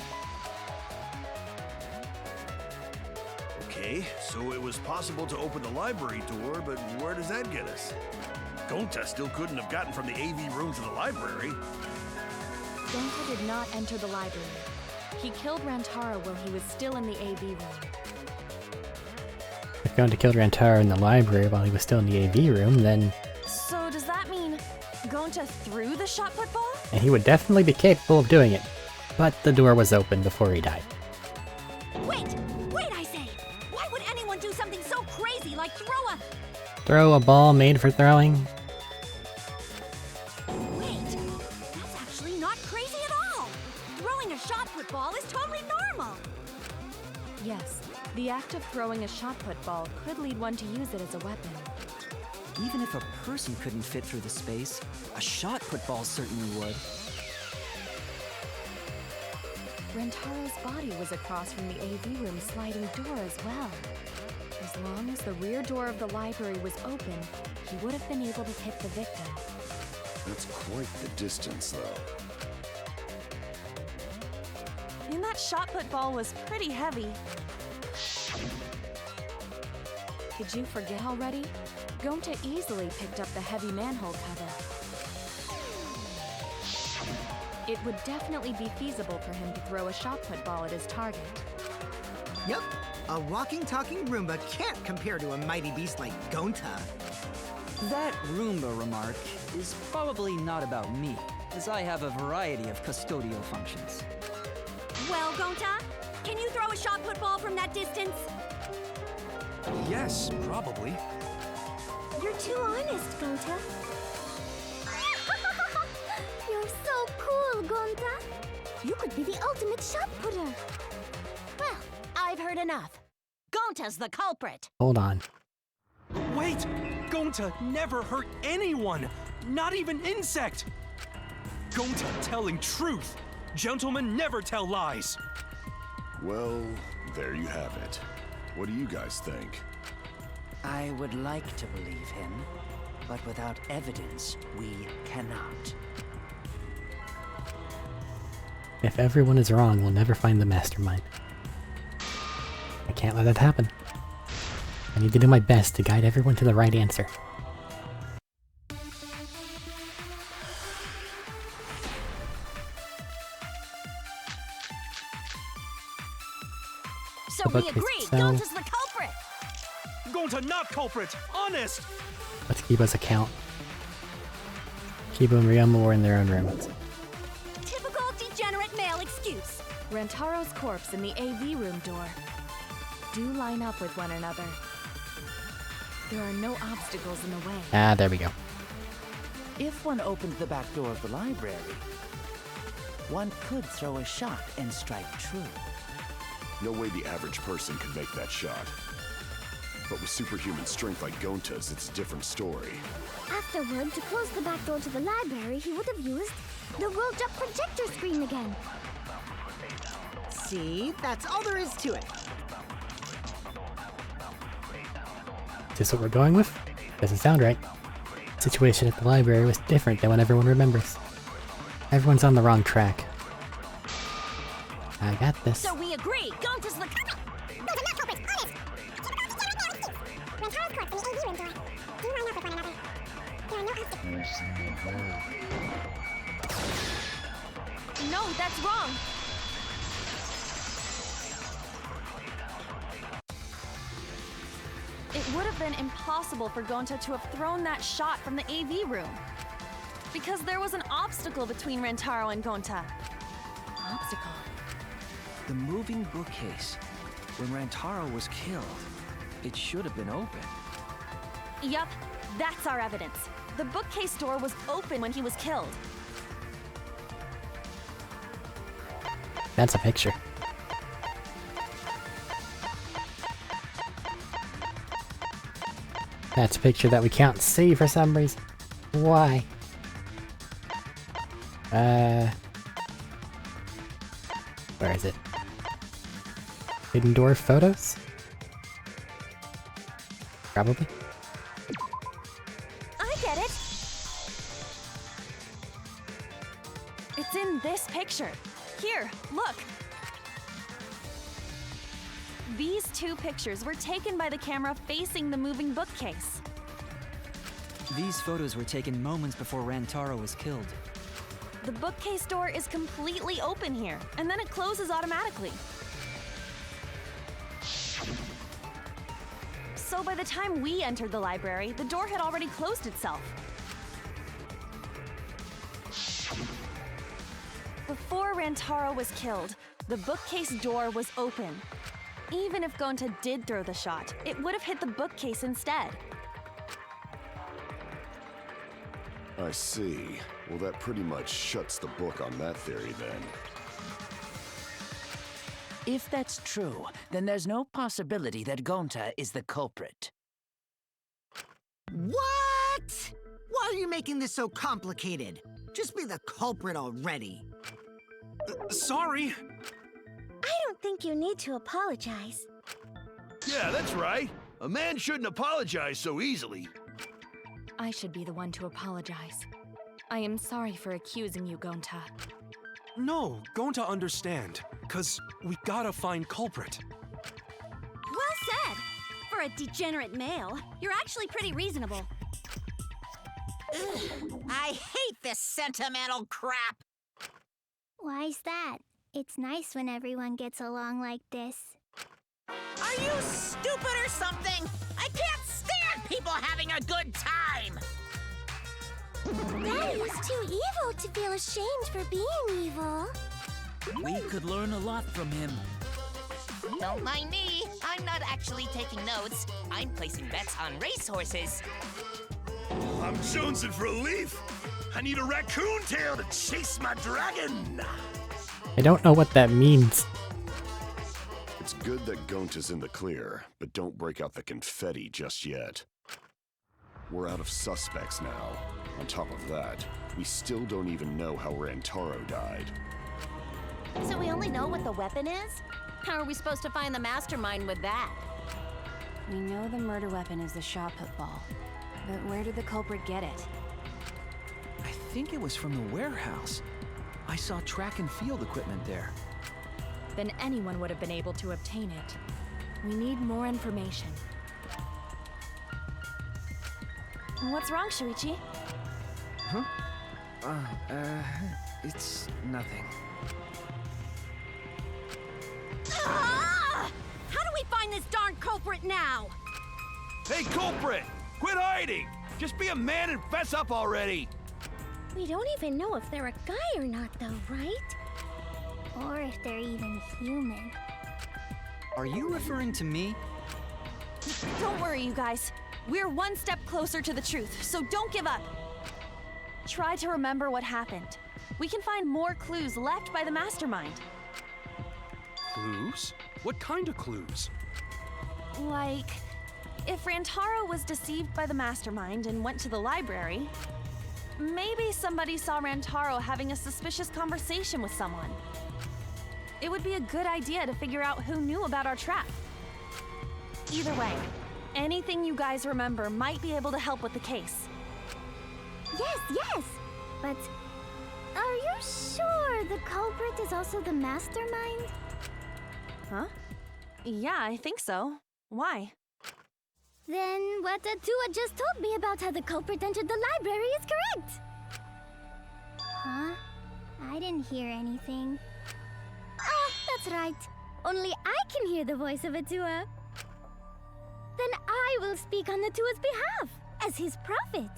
Okay, so it was possible to open the library door, but where does that get us? Gonta still couldn't have gotten from the AV room to the library. Gonta did not enter the library. He killed Rantaro while he was still in the AV room. If Gonta killed Rantaro in the library while he was still in the AV room, then... So does that mean Gonta threw the shot put ball? And he would definitely be capable of doing it. But the door was open before he died. Wait, I say! Why would anyone do something so crazy like Throw a ball made for throwing? Wait, that's actually not crazy at all! Throwing a shot put ball is totally normal! Yes, the act of throwing a shot put ball could lead one to use it as a weapon. Even if a person couldn't fit through the space, a shot put ball certainly would. Rantaro's body was across from the AV room sliding door as well. As long as the rear door of the library was open, he would have been able to hit the victim. That's quite the distance, though. And that shot put ball was pretty heavy. Did you forget already? Gonta easily picked up the heavy manhole cover. It would definitely be feasible for him to throw a shot put ball at his target. Yep, a walking, talking Roomba can't compare to a mighty beast like Gonta. That Roomba remark is probably not about me, as I have a variety of custodial functions. Well, Gonta, can you throw a shot put ball from that distance? Yes, probably. You're too honest, Gonta. You're so cool, Gonta. You could be the ultimate shot putter. Well, I've heard enough. Gonta's the culprit. Hold on. Wait! Gonta never hurt anyone! Not even insect! Gonta telling truth! Gentlemen never tell lies! Well, there you have it. What do you guys think? I would like to believe him, but without evidence, we cannot. If everyone is wrong, we'll never find the mastermind. I can't let that happen. I need to do my best to guide everyone to the right answer. So The we book agree, itself. Gonta's the culprit. Gonta not culprit! Honest! Let's Kibo's account. Kibo and Ryoma were in their own rooms. Typical degenerate male excuse. Rantaro's corpse and the AV room door do line up with one another. There are no obstacles in the way. Ah, there we go. If one opened the back door of the library, one could throw a shot and strike true. No way the average person could make that shot. But with superhuman strength like Gonta's, it's a different story. Afterward, to close the back door to the library, he would have used the rolled-up projector screen again. See, that's all there is to it. Is this what we're going with? Doesn't sound right. The situation at the library was different than what everyone remembers. Everyone's on the wrong track. I got this. So we agree, Gonta's the culprit. No, that's wrong! It would have been impossible for Gonta to have thrown that shot from the AV room. Because there was an obstacle between Rantaro and Gonta. Obstacle? The moving bookcase. When Rantaro was killed, it should have been open. Yup, that's our evidence. The bookcase door was open when he was killed. That's a picture. That's a picture that we can't see for some reason. Why? Where is it? Hidden door photos? Probably. I get it! It's in this picture. Here, look! These two pictures were taken by the camera facing the moving bookcase. These photos were taken moments before Rantaro was killed. The bookcase door is completely open here, and then it closes automatically. So by the time we entered the library, the door had already closed itself. Before Rantaro was killed, the bookcase door was open. Even if Gonta did throw the shot, it would have hit the bookcase instead. I see. Well, that pretty much shuts the book on that theory then. If that's true, then there's no possibility that Gonta is the culprit. What? Why are you making this so complicated? Just be the culprit already. Sorry. I don't think you need to apologize. Yeah, that's right. A man shouldn't apologize so easily. I should be the one to apologize. I am sorry for accusing you, Gonta. No, Gonta understand. 'Cause we gotta find culprit. Well said! For a degenerate male, you're actually pretty reasonable. Ugh, I hate this sentimental crap! Why's that? It's nice when everyone gets along like this. Are you stupid or something? I can't stand people having a good time! Daddy is too evil to feel ashamed for being evil. We could learn a lot from him. Don't mind me. I'm not actually taking notes. I'm placing bets on racehorses. I'm jonesing for a leaf. I need a raccoon tail to chase my dragon. I don't know what that means. It's good that Gonta's in the clear, but don't break out the confetti just yet. We're out of suspects now. On top of that, we still don't even know how Rantaro died. So we only know what the weapon is? How are we supposed to find the mastermind with that? We know the murder weapon is the shot put ball. But where did the culprit get it? I think it was from the warehouse. I saw track and field equipment there. Then anyone would have been able to obtain it. We need more information. What's wrong, Shuichi? Huh? It's nothing. Ah! How do we find this darn culprit now? Hey, culprit! Quit hiding! Just be a man and fess up already! We don't even know if they're a guy or not, though, right? Or if they're even human. Are you referring to me? Don't worry, you guys. We're one step closer to the truth, so don't give up. Try to remember what happened. We can find more clues left by the mastermind. Clues? What kind of clues? Like, if Rantaro was deceived by the mastermind and went to the library, maybe somebody saw Rantaro having a suspicious conversation with someone. It would be a good idea to figure out who knew about our trap. Either way, anything you guys remember might be able to help with the case. Yes! But are you sure the culprit is also the mastermind? Huh? Yeah, I think so. Why? Then what Atua just told me about how the culprit entered the library is correct! Huh? I didn't hear anything. Oh, that's right. Only I can hear the voice of Atua. Then I will speak on Atua's behalf, as his prophet.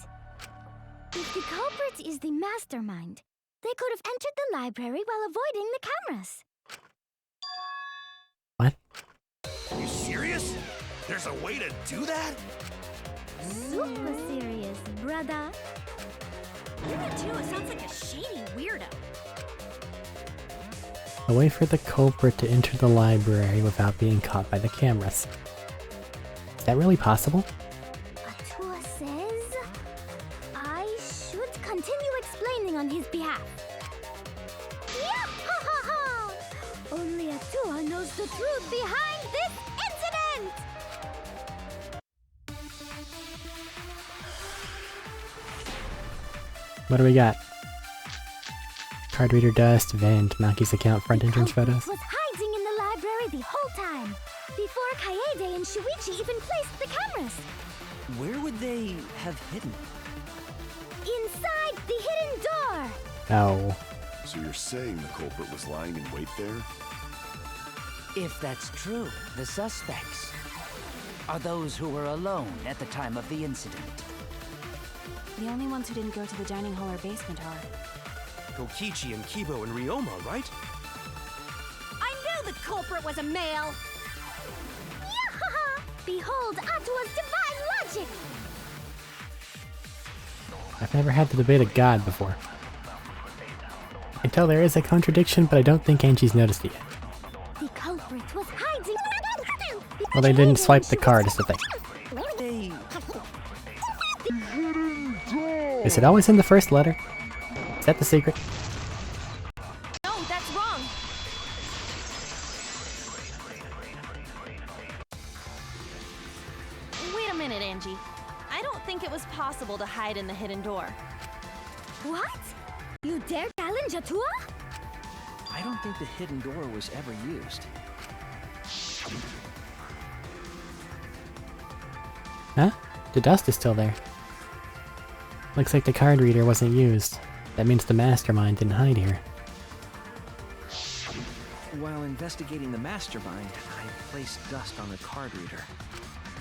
If the culprit is the mastermind, they could have entered the library while avoiding the cameras. What? Are you serious? There's a way to do that? Super serious, brother. You too, it sounds like a shady weirdo. A way for the culprit to enter the library without being caught by the cameras. Is that really possible? Atua says I should continue explaining on his behalf. Yeah-ha-ha-ha! Only Atua knows the truth behind this incident! What do we got? Card reader dust, vent, Maki's account, front entrance photos. Was hiding in the library the whole time, before Kaede and Shuichi even placed the cameras. Where would they have hidden? Inside the hidden door! Oh. So you're saying the culprit was lying in wait there? If that's true, the suspects are those who were alone at the time of the incident. The only ones who didn't go to the dining hall or basement are Kokichi and Kibo and Ryoma, right? I knew the culprit was a male! Yahaha! Behold Atua's divine logic! I've never had to debate a god before. I can tell there is a contradiction, but I don't think Angie's noticed it yet. The culprit was hiding. Well, they didn't swipe the card is the thing. Is it always in the first letter? Is that the secret? No, that's wrong. Wait a minute, Angie. I don't think it was possible to hide in the hidden door. What? You dare challenge Atua? I don't think the hidden door was ever used. Huh? The dust is still there. Looks like the card reader wasn't used. That means the mastermind didn't hide here. While investigating the mastermind, I placed dust on the card reader.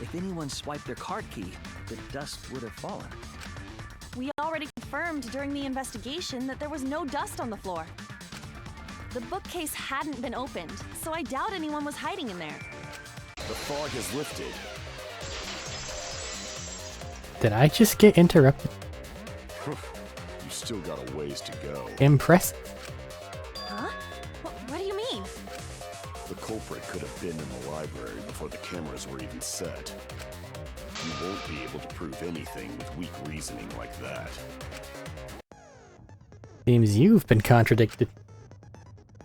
If anyone swiped their card key, the dust would have fallen. We already confirmed during the investigation that there was no dust on the floor. The bookcase hadn't been opened, so I doubt anyone was hiding in there. The fog has lifted. Did I just get interrupted? You still got a ways to go. Impressive. Huh? What do you mean? The culprit could have been in the library before the cameras were even set. You won't be able to prove anything with weak reasoning like that. Seems you've been contradicted.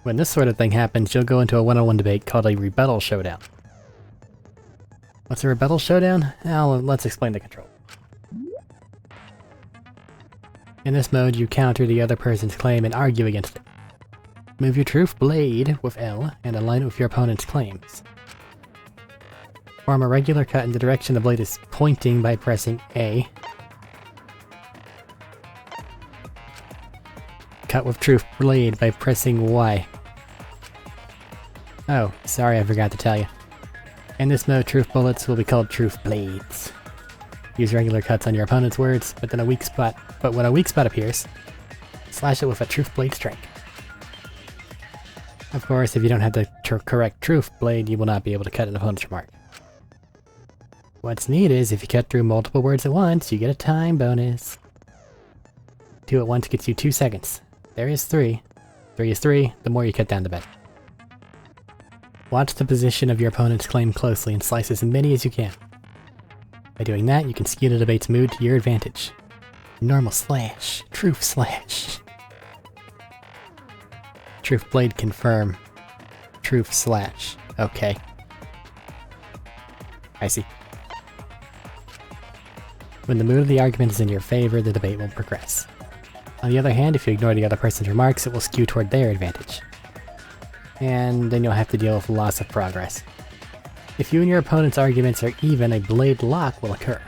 When this sort of thing happens, you'll go into a one-on-one debate called a rebuttal showdown. What's a rebuttal showdown? Well, let's explain the control. In this mode, you counter the other person's claim and argue against it. Move your truth blade with L and align it with your opponent's claims. Form a regular cut in the direction the blade is pointing by pressing A. Cut with truth blade by pressing Y. Oh, sorry I forgot to tell you. In this mode, truth bullets will be called truth blades. Use regular cuts on your opponent's words, but when a weak spot appears, slash it with a truth blade strike. Of course, if you don't have the correct truth blade, you will not be able to cut an opponent's remark. What's neat is, if you cut through multiple words at once, you get a time bonus. 2 at once gets you 2 seconds. There is 3. 3 is 3, the more you cut down the better. Watch the position of your opponent's claim closely and slice as many as you can. By doing that, you can skew the debate's mood to your advantage. Normal slash. Truth slash. Truth blade confirm. Truth slash. Okay. I see. When the mood of the argument is in your favor, the debate will progress. On the other hand, if you ignore the other person's remarks, it will skew toward their advantage. And then you'll have to deal with loss of progress. If you and your opponent's arguments are even, a blade lock will occur.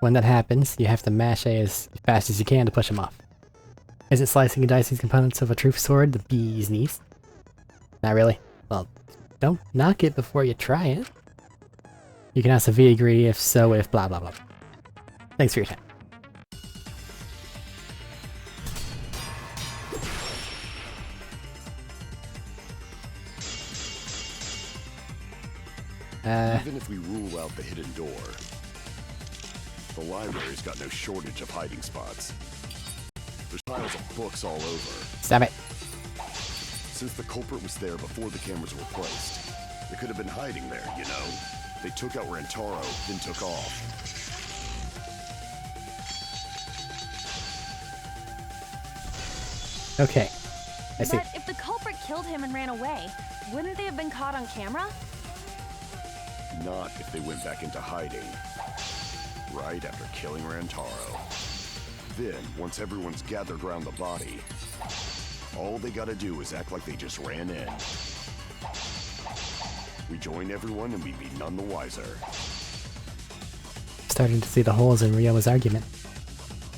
When that happens, you have to mash A as fast as you can to push him off. Is it slicing and dicing components of a truth sword the bee's knees? Not really. Well, don't knock it before you try it. You can ask a V agree if so if blah blah blah. Thanks for your time. Even if we rule out the hidden door, the library's got no shortage of hiding spots. There's piles of books all over. Stop it. Since the culprit was there before the cameras were placed, they could have been hiding there, you know? They took out Rantaro, then took off. Okay, I see. But if the culprit killed him and ran away, wouldn't they have been caught on camera? Not if they went back into hiding. Right after killing Rantaro. Then, once everyone's gathered around the body, all they gotta do is act like they just ran in. We join everyone and we'd be none the wiser. Starting to see the holes in Ryoma's argument.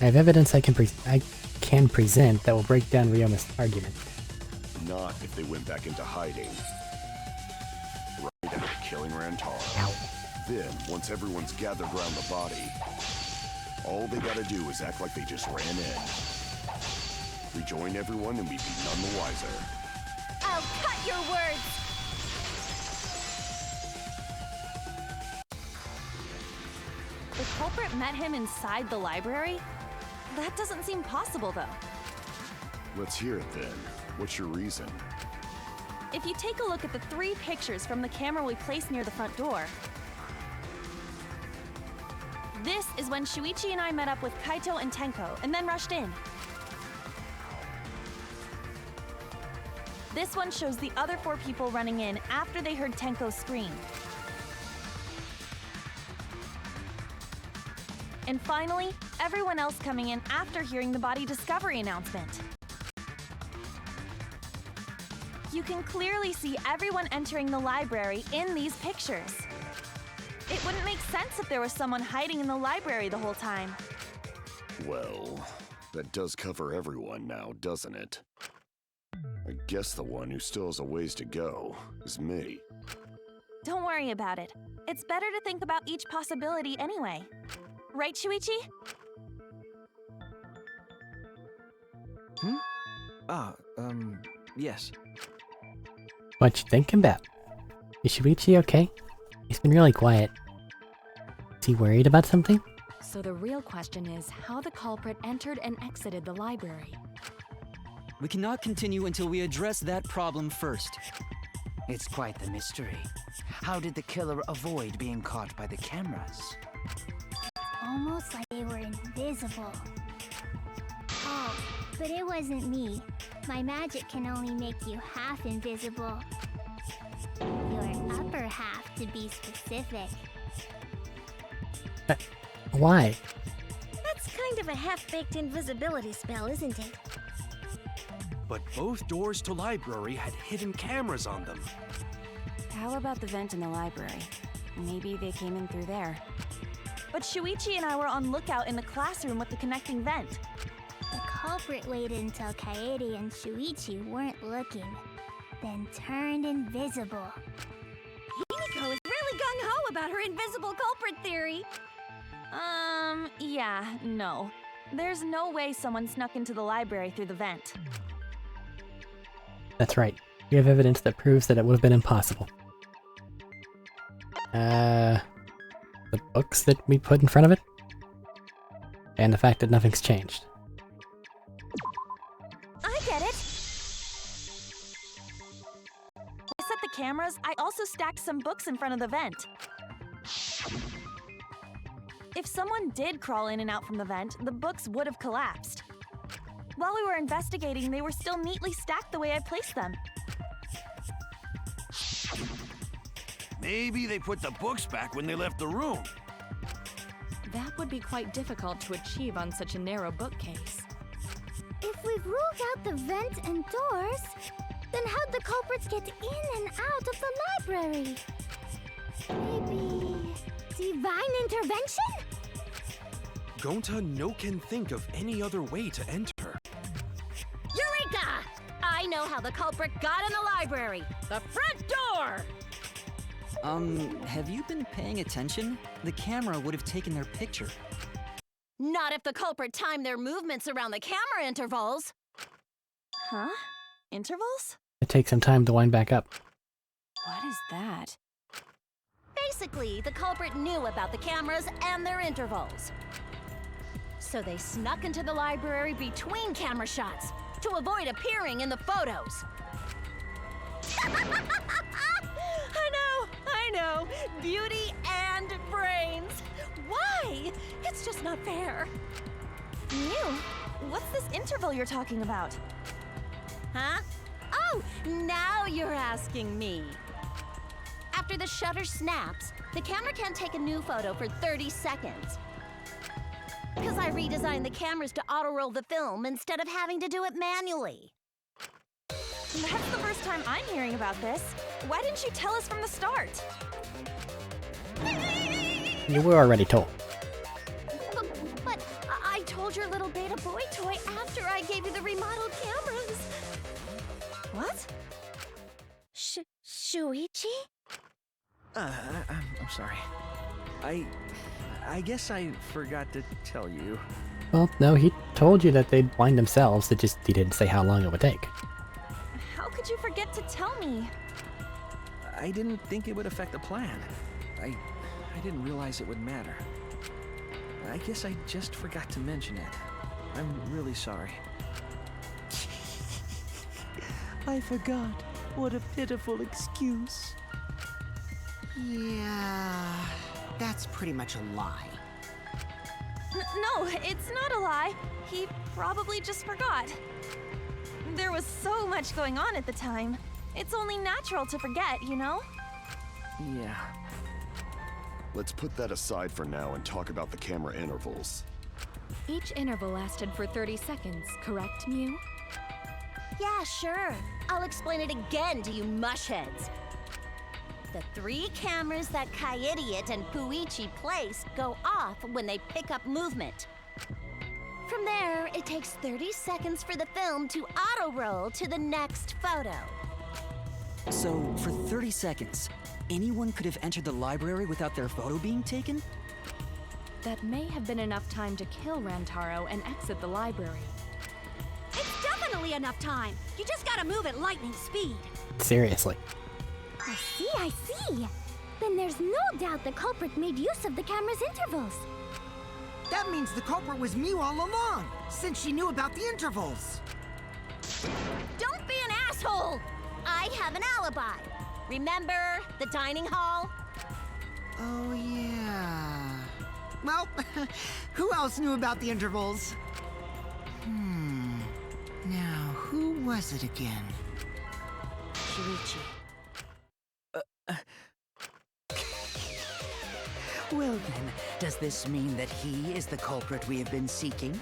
I have evidence I can present that will break down Ryoma's argument. Not if they went back into hiding. Right after killing Rantaro. Ow. Then, once everyone's gathered around the body, all they gotta do is act like they just ran in. We join everyone and we'd be none the wiser. I'll cut your words! The culprit met him inside the library? That doesn't seem possible, though. Let's hear it then. What's your reason? If you take a look at the 3 pictures from the camera we placed near the front door, this is when Shuichi and I met up with Kaito and Tenko, and then rushed in. This one shows the other 4 people running in after they heard Tenko scream. And finally, everyone else coming in after hearing the body discovery announcement. You can clearly see everyone entering the library in these pictures. It wouldn't make sense if there was someone hiding in the library the whole time. Well, that does cover everyone now, doesn't it? I guess the one who still has a ways to go is me. Don't worry about it. It's better to think about each possibility anyway. Right, Shuichi? Yes. What you thinking about? Is Shuichi okay? He's been really quiet. Is he worried about something? So the real question is how the culprit entered and exited the library. We cannot continue until we address that problem first. It's quite the mystery. How did the killer avoid being caught by the cameras? Almost like they were invisible. Oh, but it wasn't me. My magic can only make you half invisible. Your upper half, to be specific. Why? That's kind of a half-baked invisibility spell, isn't it? But both doors to library had hidden cameras on them. How about the vent in the library? Maybe they came in through there. But Shuichi and I were on lookout in the classroom with the connecting vent. The culprit waited until Kaede and Shuichi weren't looking, then turned invisible. Himiko is really gung-ho about her invisible culprit theory. Yeah, no. There's no way someone snuck into the library through the vent. That's right. We have evidence that proves that it would have been impossible. The books that we put in front of it? And the fact that nothing's changed. I get it! I set the cameras, I also stacked some books in front of the vent. If someone did crawl in and out from the vent, the books would have collapsed. While we were investigating, they were still neatly stacked the way I placed them. Maybe they put the books back when they left the room. That would be quite difficult to achieve on such a narrow bookcase. If we've ruled out the vent and doors, then how'd the culprits get in and out of the library? Maybe divine intervention? Gonta no can think of any other way to enter. Eureka! I know how the culprit got in the library. The front door! Have you been paying attention? The camera would have taken their picture. Not if the culprit timed their movements around the camera intervals. Huh? Intervals? It takes some time to wind back up. What is that? Basically, the culprit knew about the cameras and their intervals. So they snuck into the library between camera shots to avoid appearing in the photos. I know. Beauty and brains. Why? It's just not fair. Mew, what's this interval you're talking about? Huh? Oh, now you're asking me. After the shutter snaps, the camera can't take a new photo for 30 seconds. Because I redesigned the cameras to auto-roll the film instead of having to do it manually. That's the first time I'm hearing about this. Why didn't you tell us from the start? You were already told. But I told your little beta boy toy after I gave you the remodeled cameras. What? Shuichi? I'm sorry. I guess I forgot to tell you. Well, no, he told you that they'd wind themselves, he didn't say how long it would take. How could you forget to tell me? I didn't think it would affect the plan. I didn't realize it would matter. I guess I just forgot to mention it. I'm really sorry. I forgot. What a pitiful excuse. Yeah, that's pretty much a lie. No, it's not a lie. He probably just forgot. There was so much going on at the time. It's only natural to forget, you know? Yeah. Let's put that aside for now and talk about the camera intervals. Each interval lasted for 30 seconds, correct, Mew? Yeah, sure. I'll explain it again to you mushheads. The 3 cameras that Kaidiot and Puichi placed go off when they pick up movement. From there, it takes 30 seconds for the film to auto-roll to the next photo. So, for 30 seconds, anyone could have entered the library without their photo being taken? That may have been enough time to kill Rantaro and exit the library. It's definitely enough time. You just gotta move at lightning speed. Seriously. I see. Then there's no doubt the culprit made use of the camera's intervals. That means the culprit was Mew all along, since she knew about the intervals. Don't be an asshole! I have an alibi. Remember the dining hall? Oh, yeah. Well, who else knew about the intervals? Now, who was it again? Shuichi. Well then, does this mean that he is the culprit we have been seeking?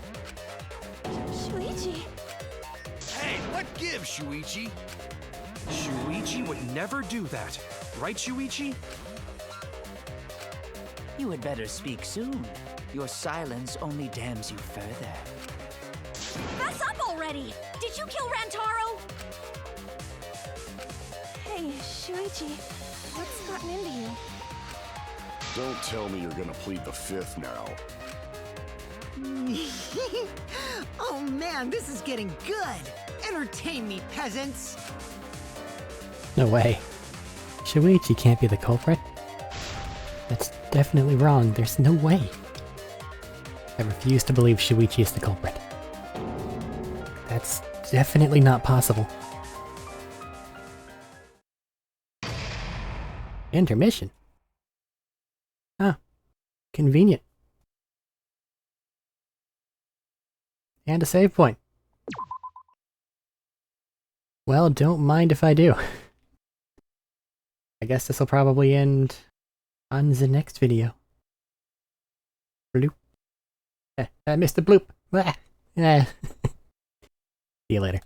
Shuichi? Hey, what gives, Shuichi? Shuichi would never do that. Right, Shuichi? You had better speak soon. Your silence only damns you further. Fess up already! Did you kill Rantaro? Hey, Shuichi, what's gotten into you? Don't tell me you're gonna plead the fifth now. Oh man, this is getting good! Entertain me, peasants! No way. Shuichi can't be the culprit. That's definitely wrong. There's no way. I refuse to believe Shuichi is the culprit. That's definitely not possible. Intermission? Huh. Convenient. And a save point. Well, don't mind if I do. I guess this will probably end on the next video. Bloop. Mr. Bloop. See you later.